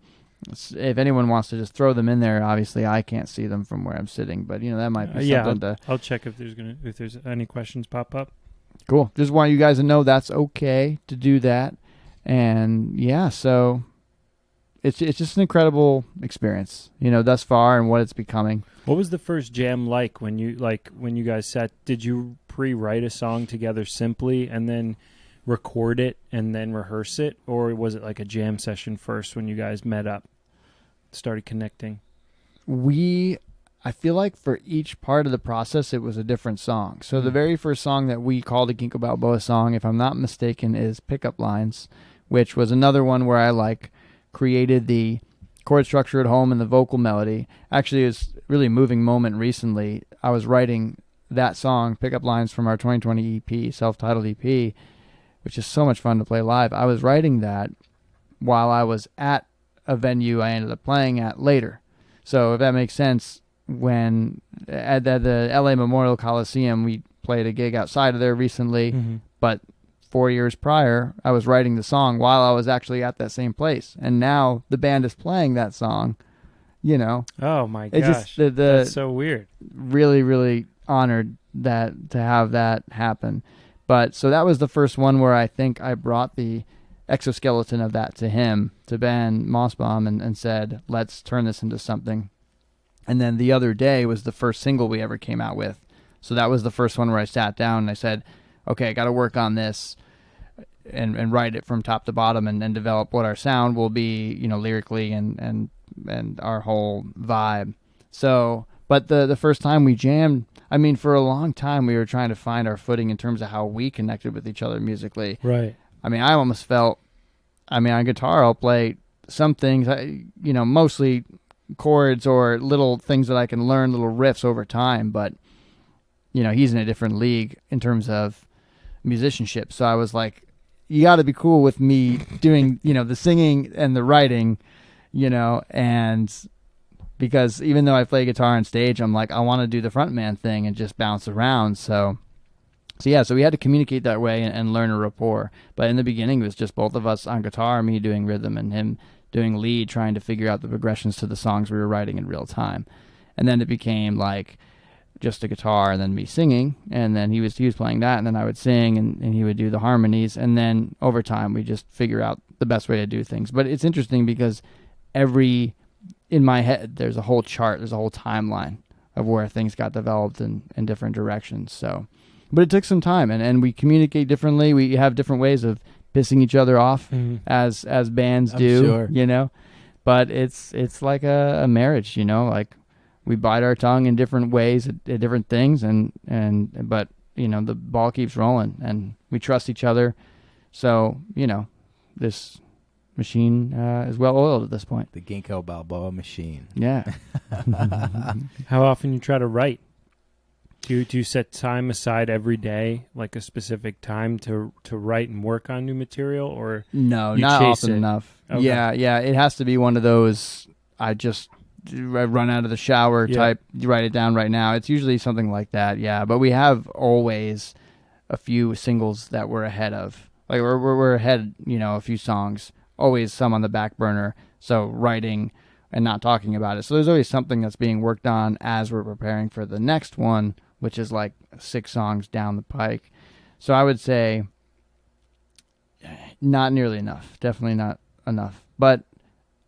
If anyone wants to just throw them in there, obviously I can't see them from where I'm sitting, but that might be something I'll check if there's any questions pop up. Cool. Just want you guys to know that's okay to do that. And yeah, so it's just an incredible experience, thus far, and what it's becoming. What was the first jam like when you guys sat? Did you pre-write a song together simply, and then record it and then rehearse it, or was it like a jam session first when you guys met up, started connecting? I feel like for each part of the process, it was a different song. So the very first song that we called a Ginkgo Balboa song, if I'm not mistaken, is Pickup Lines, which was another one where I like created the chord structure at home and the vocal melody. Actually, it was a really moving moment recently. I was writing that song, Pickup Lines, from our 2020 EP, self-titled EP, which is so much fun to play live. I was writing that while I was at a venue I ended up playing at later. So if that makes sense, when at the LA Memorial Coliseum, we played a gig outside of there recently, but 4 years prior, I was writing the song while I was actually at that same place. And now the band is playing that song, you know. Oh my It's gosh. just That's so weird. Really, really honored that to have that happen. But so that was the first one where I think I brought the exoskeleton of that to him, to Ben Mossbaum, and said, let's turn this into something. And then The Other Day was the first single we ever came out with. So that was the first one where I sat down and I said, okay, I got to work on this and write it from top to bottom and develop what our sound will be, you know, lyrically and our whole vibe. So, but the first time we jammed, I mean, for a long time we were trying to find our footing in terms of how we connected with each other musically. Right. I mean, I almost felt, on guitar I'll play some things, you know, mostly chords or little things that I can learn, little riffs over time, but you know, he's in a different league in terms of musicianship. So I was like, you got to be cool with me doing, you know, the singing and the writing, you know, and because even though I play guitar on stage, I'm like, I want to do the frontman thing and just bounce around. So we had to communicate that way and learn a rapport. But in the beginning, it was just both of us on guitar, me doing rhythm and him doing lead, trying to figure out the progressions to the songs we were writing in real time. And then it became like just a guitar and then me singing, and then he was playing that, and then I would sing and he would do the harmonies, and then over time we just figure out the best way to do things. But it's interesting because in my head there's a whole chart, there's a whole timeline of where things got developed in different directions. So, but it took some time, and we communicate differently. We have different ways of pissing each other off as bands do, sure. You know, but it's like a marriage, you know, like we bite our tongue in different ways at different things, but you know, the ball keeps rolling and we trust each other. So, you know, this machine is well oiled at this point. The ginkgo-balboa machine. Yeah. How often you try to write? Do you set time aside every day, like a specific time to write and work on new material, or no, you not chase often it? enough. Okay. Yeah. It has to be one of those, I run out of the shower type, you write it down right now. It's usually something like that, yeah. But we have always a few singles that we're ahead of. Like we're ahead, you know, a few songs, always some on the back burner. So writing and not talking about it. So there's always something that's being worked on as we're preparing for the next one, which is like 6 songs down the pike. So I would say not nearly enough. Definitely not enough. But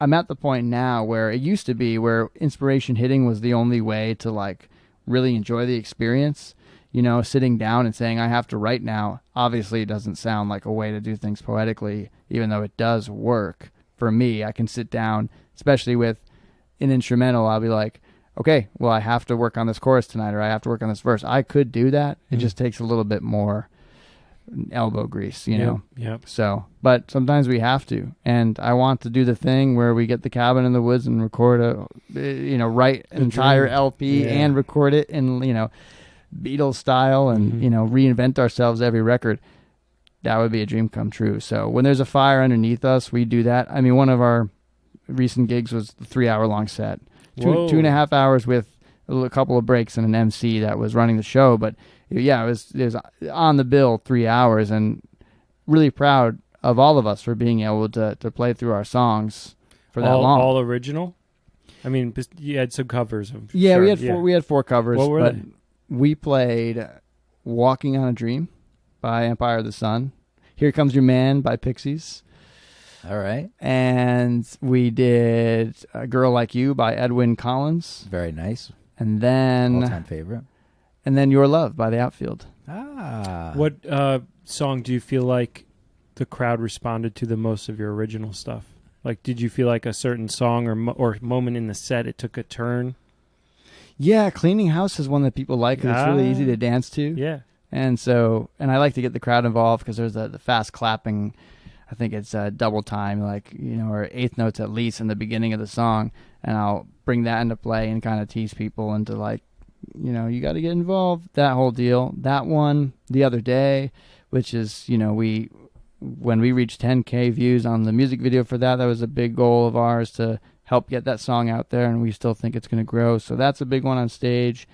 I'm at the point now where it used to be where inspiration hitting was the only way to like really enjoy the experience. You know, sitting down and saying, I have to write now, obviously it doesn't sound like a way to do things poetically, even though it does work. For me, I can sit down, especially with an instrumental, I'll be like, okay, well, I have to work on this chorus tonight, or I have to work on this verse. I could do that. It just takes a little bit more elbow grease, you know? Yep. So, but sometimes we have to. And I want to do the thing where we get the cabin in the woods and record write an entire LP and record it in, you know, Beatles style and, you know, reinvent ourselves every record. That would be a dream come true. So when there's a fire underneath us, we do that. I mean, one of our recent gigs was a 3-hour-long set. 2.5 hours with a couple of breaks and an MC that was running the show. But yeah, it was on the bill 3 hours, and really proud of all of us for being able to play through our songs for that long. All original? I mean, you had some covers. Yeah, we had 4 covers. What were they? We played Walking on a Dream by Empire of the Sun, Here Comes Your Man by Pixies. All right. And we did A Girl Like You by Edwyn Collins. Very nice. And then All-time favorite. And then Your Love by The Outfield. Ah. What song do you feel like the crowd responded to the most of your original stuff? Like, did you feel like a certain song or moment in the set it took a turn? Yeah, Cleaning House is one that people like. 'Cause it's really easy to dance to. Yeah. And so, and I like to get the crowd involved because there's the fast clapping. I think it's double time, like, you know, or eighth notes at least in the beginning of the song. And I'll bring that into play and kind of tease people into, like, you know, you got to get involved, that whole deal. That one, The Other Day, which is, you know, when we reached 10K views on the music video for that, that was a big goal of ours to help get that song out there, and we still think it's going to grow. So that's a big one on stage.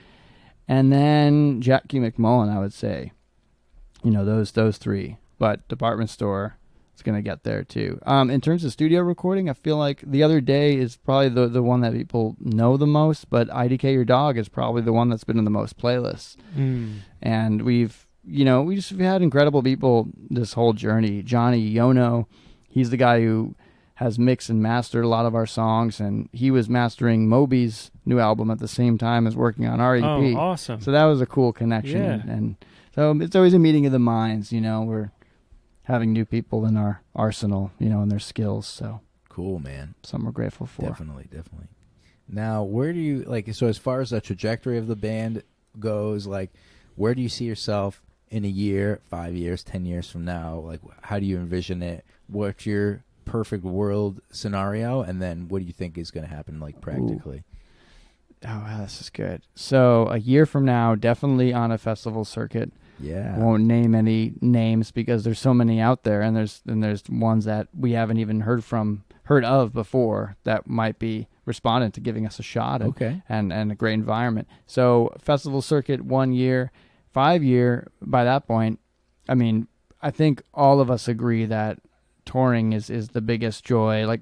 And then Jackie McMullen, I would say. You know, those three. But Department Store is going to get there too. In terms of studio recording, I feel like The Other Day is probably the one that people know the most, but IDK Your Dog is probably the one that's been in the most playlists. And we've had incredible people this whole journey. Johnny Yono, he's the guy who has mixed and mastered a lot of our songs, and he was mastering Moby's new album at the same time as working on our EP. Oh, awesome. So that was a cool connection. Yeah. And so it's always a meeting of the minds, you know. We're having new people in our arsenal, you know, and their skills. So Cool, man. something we're grateful for. Definitely. Now, where do you, like, so as far as the trajectory of the band goes, like, where do you see yourself in a year, 5 years, 10 years from now? Like, how do you envision it? What's your perfect world scenario? And then what do you think is going to happen, like, practically? Oh, wow, this is good. So a year from now, definitely on a festival circuit. Yeah. Won't name any names because there's so many out there, and there's ones that we haven't even heard of before that might be responding to giving us a shot. And a great environment. So festival circuit 1 year, 5 year. By that point, I mean, I think all of us agree that touring is the biggest joy. Like,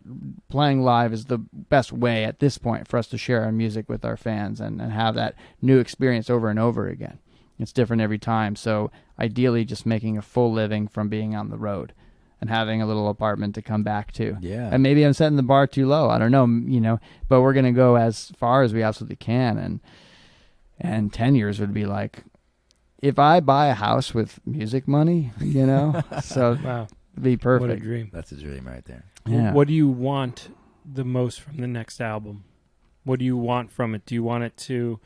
playing live is the best way at this point for us to share our music with our fans and have that new experience over and over again. It's different every time. So ideally just making a full living from being on the road and having a little apartment to come back to. Yeah. And maybe I'm setting the bar too low. I don't know, you know, but we're going to go as far as we absolutely can. And 10 years would be like, if I buy a house with music money, you know, so Wow. it'd be perfect. What a dream. That's a dream right there. Yeah. What do you want the most from the next album? What do you want from it? Do you want it to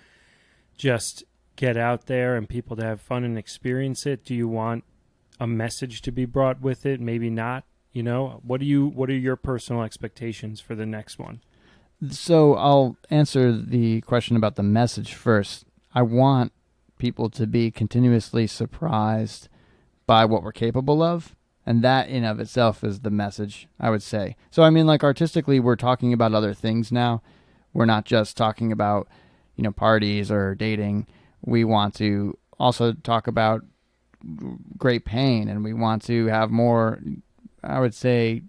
just get out there and people to have fun and experience it? Do you want a message to be brought with it? Maybe not. You know, what are your personal expectations for the next one? So I'll answer the question about the message first. I want people to be continuously surprised by what we're capable of. And that in of itself is the message, I would say. So, I mean, like, artistically, we're talking about other things now. We're not just talking about, you know, parties or dating. We want to also talk about great pain, and we want to have more, I would say,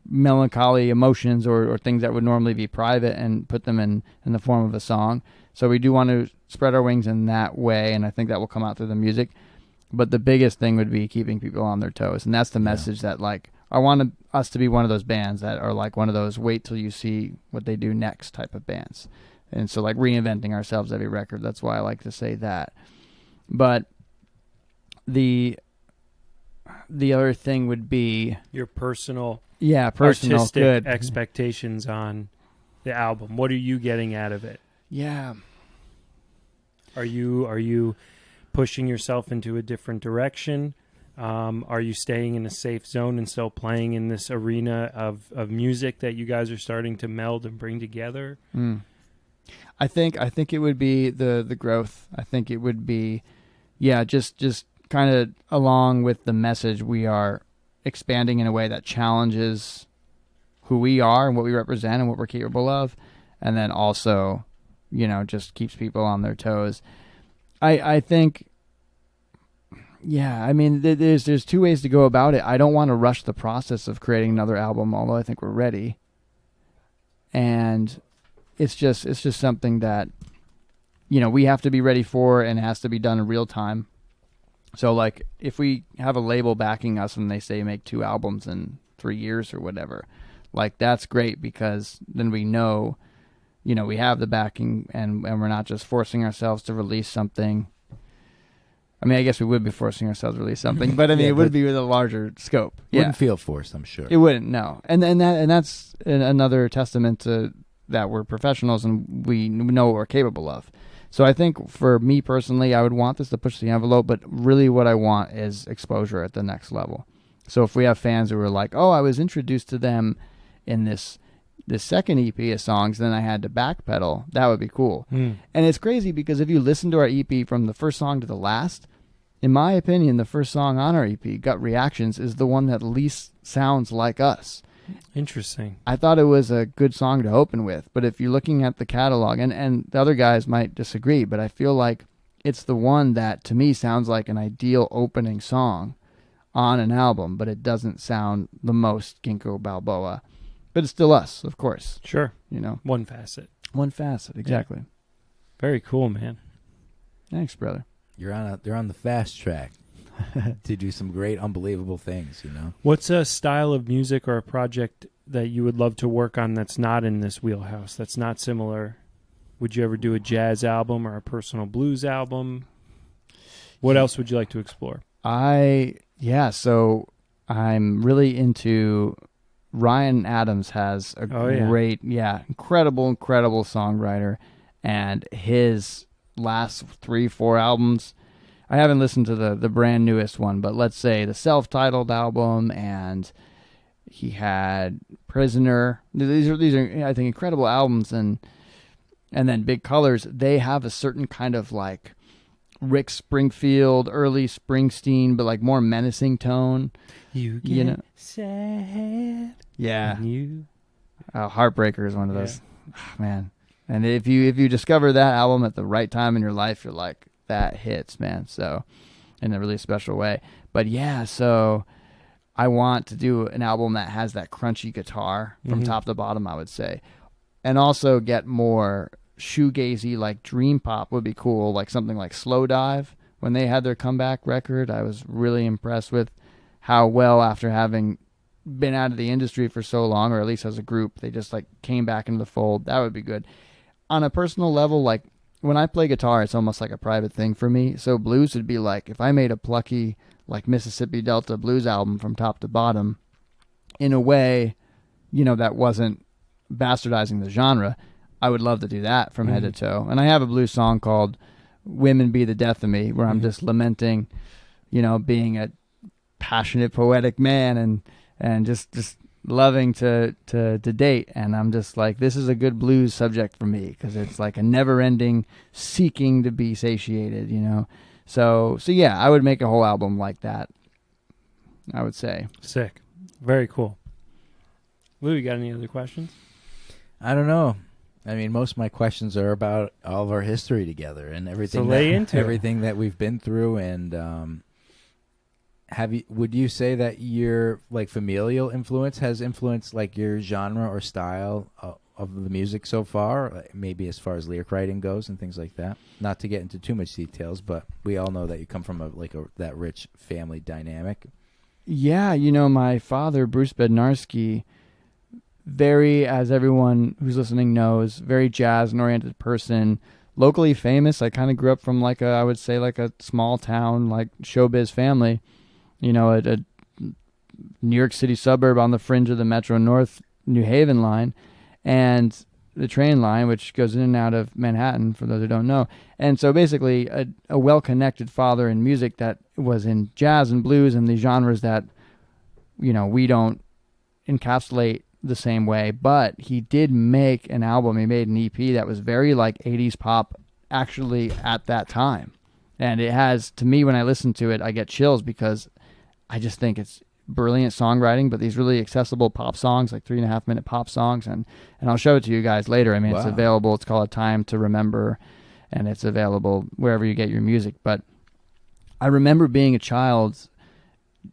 melancholy emotions or things that would normally be private and put them in the form of a song. So we do want to spread our wings in that way, and I think that will come out through the music. But the biggest thing would be keeping people on their toes. And that's the message that, like, I want us to be one of those bands that are like one of those wait till you see what they do next type of bands. And so, like, reinventing ourselves every record. That's why I like to say that. But the other thing would be Your personal artistic good expectations on the album. What are you getting out of it? Yeah. Are you pushing yourself into a different direction? Are you staying in a safe zone and still playing in this arena of music that you guys are starting to meld and bring together? I think it would be the growth. I think it would be, just kind of along with the message, we are expanding in a way that challenges who we are and what we represent and what we're capable of, and then also, you know, just keeps people on their toes. I think, I mean, there's two ways to go about it. I don't want to rush the process of creating another album, although I think we're ready. And it's just something that, you know, we have to be ready for, and it has to be done in real time. So, like, if we have a label backing us and they say make 2 albums in 3 years or whatever, like, that's great, because then we know, you know, we have the backing, and we're not just forcing ourselves to release something I mean, I guess we would be forcing ourselves to release something, but I mean, Yeah, it would but- be with a larger scope. Yeah, Wouldn't feel forced, I'm sure. it wouldn't. No, and that's another testament to that we're professionals and we know what we're capable of. So I think for me personally, I would want this to push the envelope, but really what I want is exposure at the next level. So if we have fans who are like, oh, I was introduced to them in this second EP of songs, then I had to backpedal, that would be cool. And it's crazy because if you listen to our EP from the first song to the last, in my opinion, the first song on our EP, Gut Reactions, is the one that least sounds like us. Interesting. I thought it was a good song to open with, but if you're looking at the catalog, and the other guys might disagree, but I feel like it's the one that, to me, sounds like an ideal opening song on an album, but it doesn't sound the most ginkgo-balboa. But it's still us, of course. Sure. You know, One facet. one facet, exactly. Very cool, man. Thanks, brother. They're on the fast track to do some great, unbelievable things, you know? What's a style of music or a project that you would love to work on that's not in this wheelhouse, that's not similar? Would you ever do a jazz album or a personal blues album? What else would you like to explore? So I'm really into Ryan Adams. Has a great, incredible songwriter, and his last 3-4 albums, I haven't listened to the brand newest one, but let's say the self-titled album, and he had Prisoner. These are I think incredible albums, and then Big Colors. They have a certain kind of like Rick Springfield, early Springsteen, but like more menacing tone. You know? sad. Yeah. You. Heartbreaker is one of those. Oh, man. And if you discover that album at the right time in your life, you're like, that hits, man. So in a really special way. But yeah, so I want to do an album that has that crunchy guitar from top to bottom, I would say. And also get more shoegazy, like dream pop would be cool, like something like Slow Dive. When they had their comeback record, I was really impressed with how well, after having been out of the industry for so long, or at least as a group, they just like came back into the fold. That would be good. On a personal level, like when I play guitar, it's almost like a private thing for me. So blues would be like, if I made a plucky like Mississippi Delta blues album from top to bottom, in a way, that wasn't bastardizing the genre, I would love to do that from head to toe. And I have a blues song called Women Be the Death of Me, where I'm just lamenting, being a passionate, poetic man and just loving to date. And I'm just like, this is a good blues subject for me, because it's like a never-ending seeking to be satiated, So yeah, I would make a whole album like that, I would say. Sick. Very cool. Lou, you got any other questions? I don't know. I mean, most of my questions are about all of our history together and everything. So lay into everything that we've been through. And would you say that your like familial influence has influenced like your genre or style of the music so far? Like, maybe as far as lyric writing goes and things like that. Not to get into too much details, but we all know that you come from that rich family dynamic. Yeah, my father, Bruce Bednarsky, very, as everyone who's listening knows, very jazz-oriented person, locally famous. I kind of grew up from I would say a small town, like showbiz family, a New York City suburb on the fringe of the Metro North New Haven line, and the train line, which goes in and out of Manhattan, for those who don't know. And so basically a well-connected father in music that was in jazz and blues and the genres that, we don't encapsulate the same way. But he did make an album. He made an EP that was very like 80s pop actually at that time. And it has, to me, when I listen to it, I get chills because I just think it's brilliant songwriting, but these really accessible pop songs, like 3.5-minute pop songs, and I'll show it to you guys later. I mean, It's available. It's called A Time to Remember, and it's available wherever you get your music. But I remember being a child,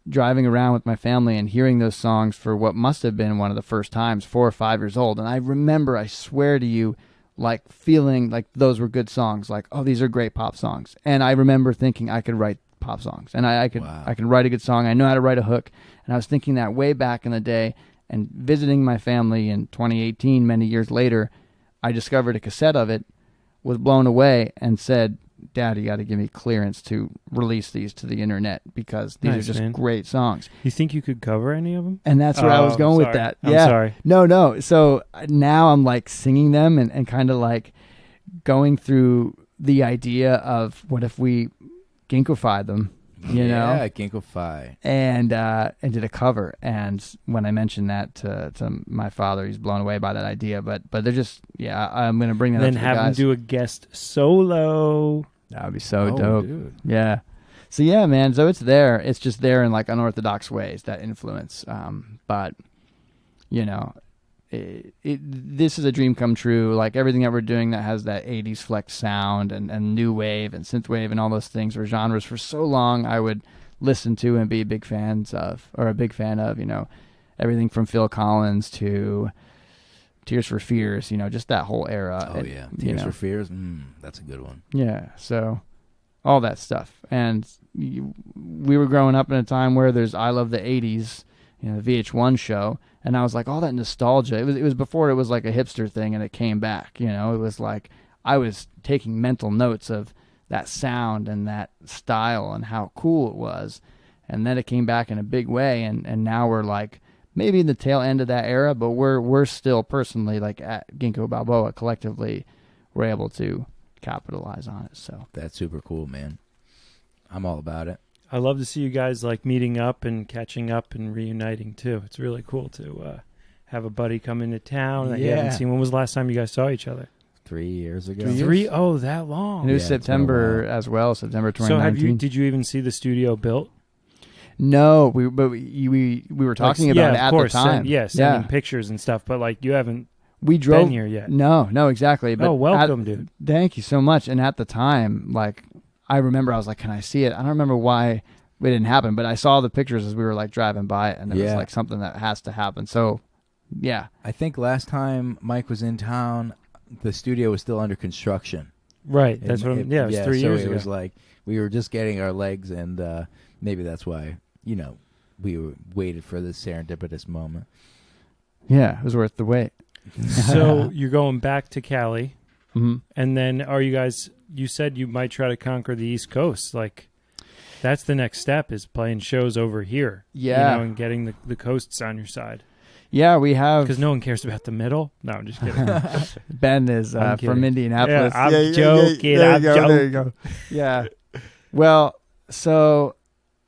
driving around with my family and hearing those songs for what must have been one of the first times, 4 or 5 years old. And I remember, I swear to you, like feeling like those were good songs, like, oh, these are great pop songs. And I remember thinking I could write pop songs, and I could write a good song. I know how to write a hook. And I was thinking that way back in the day, and visiting my family in 2018, many years later, I discovered a cassette of it, was blown away, and said, Dad, you got to give me clearance to release these to the internet because these Nice, are just man. great songs. You think you could cover any of them? And that's where I was going with sorry. that. I'm Yeah. sorry. No. So now I'm like singing them and kind of like going through the idea of what if we ginkgo-fied them, you know? Yeah, ginkgo-fi. And did a cover. And when I mentioned that to my father, he's blown away by that idea. But they're just, I'm going to bring that Then up to have the him guys. do a guest solo. That would be so Oh, dope. dude. Yeah. So yeah, man. So it's there. It's just there in like unorthodox ways, that influence. But you know, this is a dream come true. Like everything that we're doing that has that 80s flex sound and new wave and synthwave and all those things were genres for so long I would listen to and be a big fan of, you know, everything from Phil Collins to Tears for Fears, you know, just that whole era. Oh, And, yeah. you Tears know, for Fears? That's a good one. yeah, so all that stuff. And we were growing up in a time where there's I Love the 80s, you know, the VH1 show, and I was like, all that nostalgia. It was before it was like a hipster thing and it came back, you know. It was like I was taking mental notes of that sound and that style and how cool it was. And then it came back in a big way, and now we're like maybe in the tail end of that era, but we're still personally like at Ginkgo Balboa collectively we're able to capitalize on it. So That's super cool, man. I'm all about it. I love to see you guys like meeting up and catching up and reuniting too. It's really cool to have a buddy come into town that you haven't Yeah. seen. When was the last time you guys saw each other? 3 years ago. 3 years? Oh, that long. and it was Yeah, it's been a September while. as well, September So 2019. did you even see the studio built? No, we were talking Like, about yeah, it of at course, the time. sending pictures and stuff, but like you haven't We drove been here yet. No, exactly. But Oh, welcome, dude. Thank you so much. And at the time, like I remember I was like, can I see it? I don't remember why it didn't happen, but I saw the pictures as we were like driving by it, and it was Yeah. like something that has to happen. So yeah. I think last time Mike was in town, the studio was still under construction. Right. That's It- what. Yeah, it was 3 so years it ago. was like we were just getting our legs, and maybe that's why, you know, we waited for this serendipitous moment. Yeah, it was worth the wait. So you're going back to Cali, Mm-hmm. and then are you guys? You said you might try to conquer the East Coast. Like that's the next step is playing shows over here. Yeah. You know, and getting the coasts on your side Yeah, we have because no one cares about the middle. No, I'm just kidding. Ben is I'm from kidding. Indianapolis. Yeah, I'm joking. There you I'm go, joking. There you go. Yeah. Well, so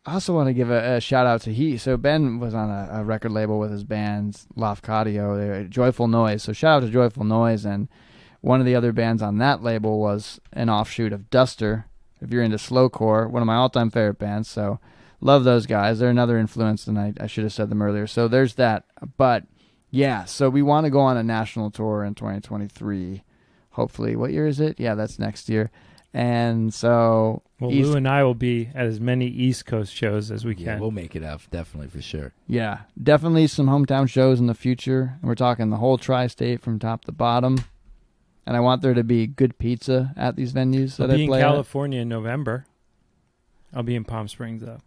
I also want to give a shout out to So Ben was on a record label with his bands Lafcadio, they're Joyful Noise. So shout out to Joyful Noise, and one of the other bands on that label was an offshoot of Duster. If you're into slowcore, one of my all-time favorite bands. So love those guys. They're another influence, and I should have said them earlier. So there's that. But yeah, so we want to go on a national tour in 2023. Hopefully, what year is it? Yeah, that's next year. And so Well, Lou and I will be at as many East Coast shows as we Yeah, can. we'll make it up, definitely, for sure. yeah, definitely some hometown shows in the future. And we're talking the whole tri-state from top to bottom. And I want there to be good pizza at these venues I'll that be I in play at. California in November. I'll be in Palm Springs though.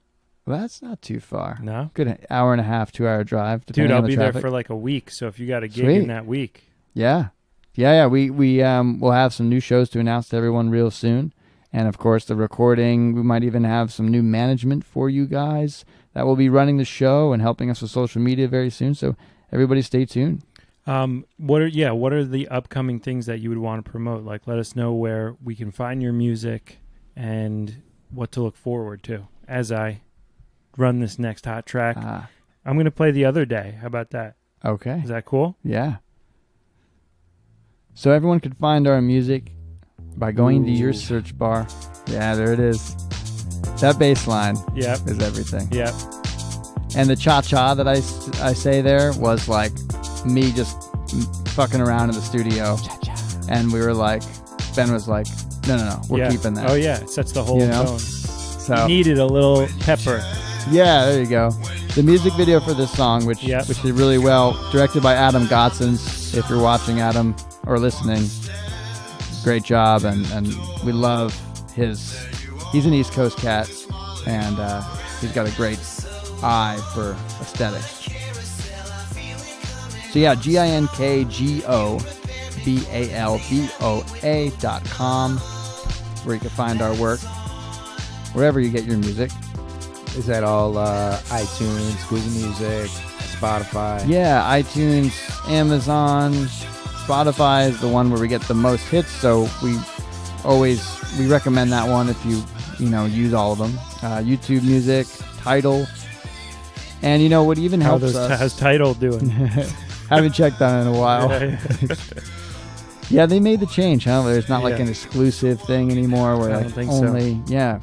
Well, that's not too far. No, Good hour and a half, 2 hour drive. dude, depending I'll on the be there traffic. for like a week. So if you got a gig Sweet. in that week, Yeah. We we'll have some new shows to announce to everyone real soon. And of course the recording, we might even have some new management for you guys that will be running the show and helping us with social media very soon. So everybody stay tuned. what are the upcoming things that you would want to promote? Like, let us know where we can find your music and what to look forward to as I run this next hot track. I'm going to play The Other Day. How about that? Okay. Is that cool? Yeah. So everyone can find our music by going to your search bar. Yeah, there it is. That bass line Yep. is everything. Yep. And the cha-cha that I say there was like me just fucking around in the studio. And we were like, Ben was like, no, we're Yeah. keeping that. Oh yeah, it sets the whole You know? tone. So You needed a little pepper. yeah, there you go. The music video for this song, which did really well, directed by Adam Gotzens. If you're watching, Adam, or listening, great job, and we love he's an East Coast cat, and he's got a great eye for aesthetics. So yeah, ginkgo-balboa.com. where you can find our work, wherever you get your music. Is that all iTunes, Google Music, Spotify? Yeah, iTunes, Amazon, Spotify is the one where we get the most hits, so we recommend that one if you use all of them. YouTube Music, Tidal, and what even helps us. How's Tidal doing? Haven't checked on it in a while. Yeah, they made the change, huh? There's not like Yeah. an exclusive thing anymore where I like don't think so. only yeah.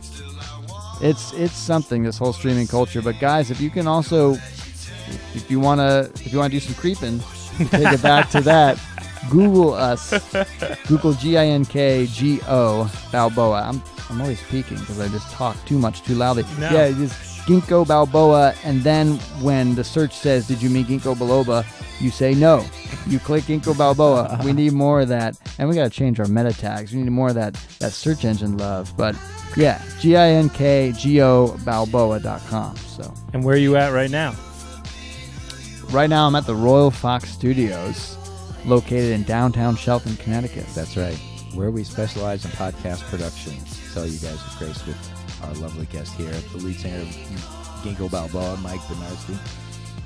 It's something, this whole streaming culture. But guys, if you can also if you wanna do some creeping, take it back to that. Google us. Google GINKGO Balboa. I'm always peeking because I just talk too loudly. No. Yeah, just ginkgo-balboa, and then when the search says, "Did you mean ginkgo biloba?" you say no. You click ginkgo-balboa. We need more of that, and we gotta change our meta tags. We need more of that search engine love. But yeah, ginkgo-balboa.com. So And where are you at right now? right now I'm at the Royal Fox Studios, located in downtown Shelton, Connecticut. That's right. Where we specialize in podcast production. So you guys are graced with our lovely guest here, the lead singer of ginkgo-balboa, Mike Bednarsky.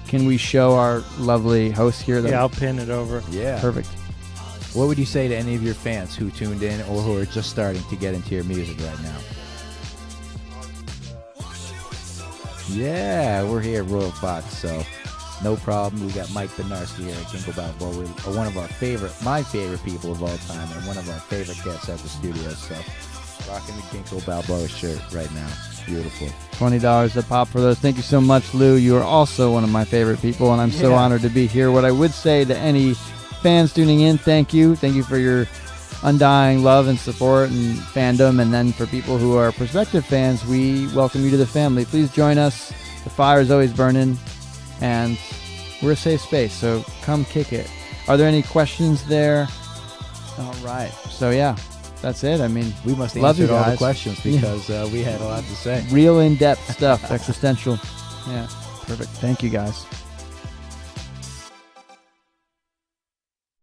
Can we show our lovely host here? Yeah, I'll pin it over. Yeah. Perfect. What would you say to any of your fans who tuned in or who are just starting to get into your music right now? Yeah, we're here at Royal Fox, so no problem. We got Mike Bednarsky here at ginkgo-balboa. We're one of my favorite people of all time, and one of our favorite guests at the studio. So, rocking the ginkgo-balboa shirt right now. Beautiful. $20 a pop for those. Thank you so much, Lou. You are also one of my favorite people, and I'm so Yeah. honored to be here. What I would say to any fans tuning in, thank you. Thank you for your undying love and support and fandom. And then for people who are prospective fans, we welcome you to the family. Please join us. The fire is always burning, and we're a safe space, so come kick it. Are there any questions there? All right. So, yeah, that's it. I mean, We must love you answer all the guys. questions because we had a lot to say. Real in-depth stuff, existential. Yeah, perfect. Thank you, guys.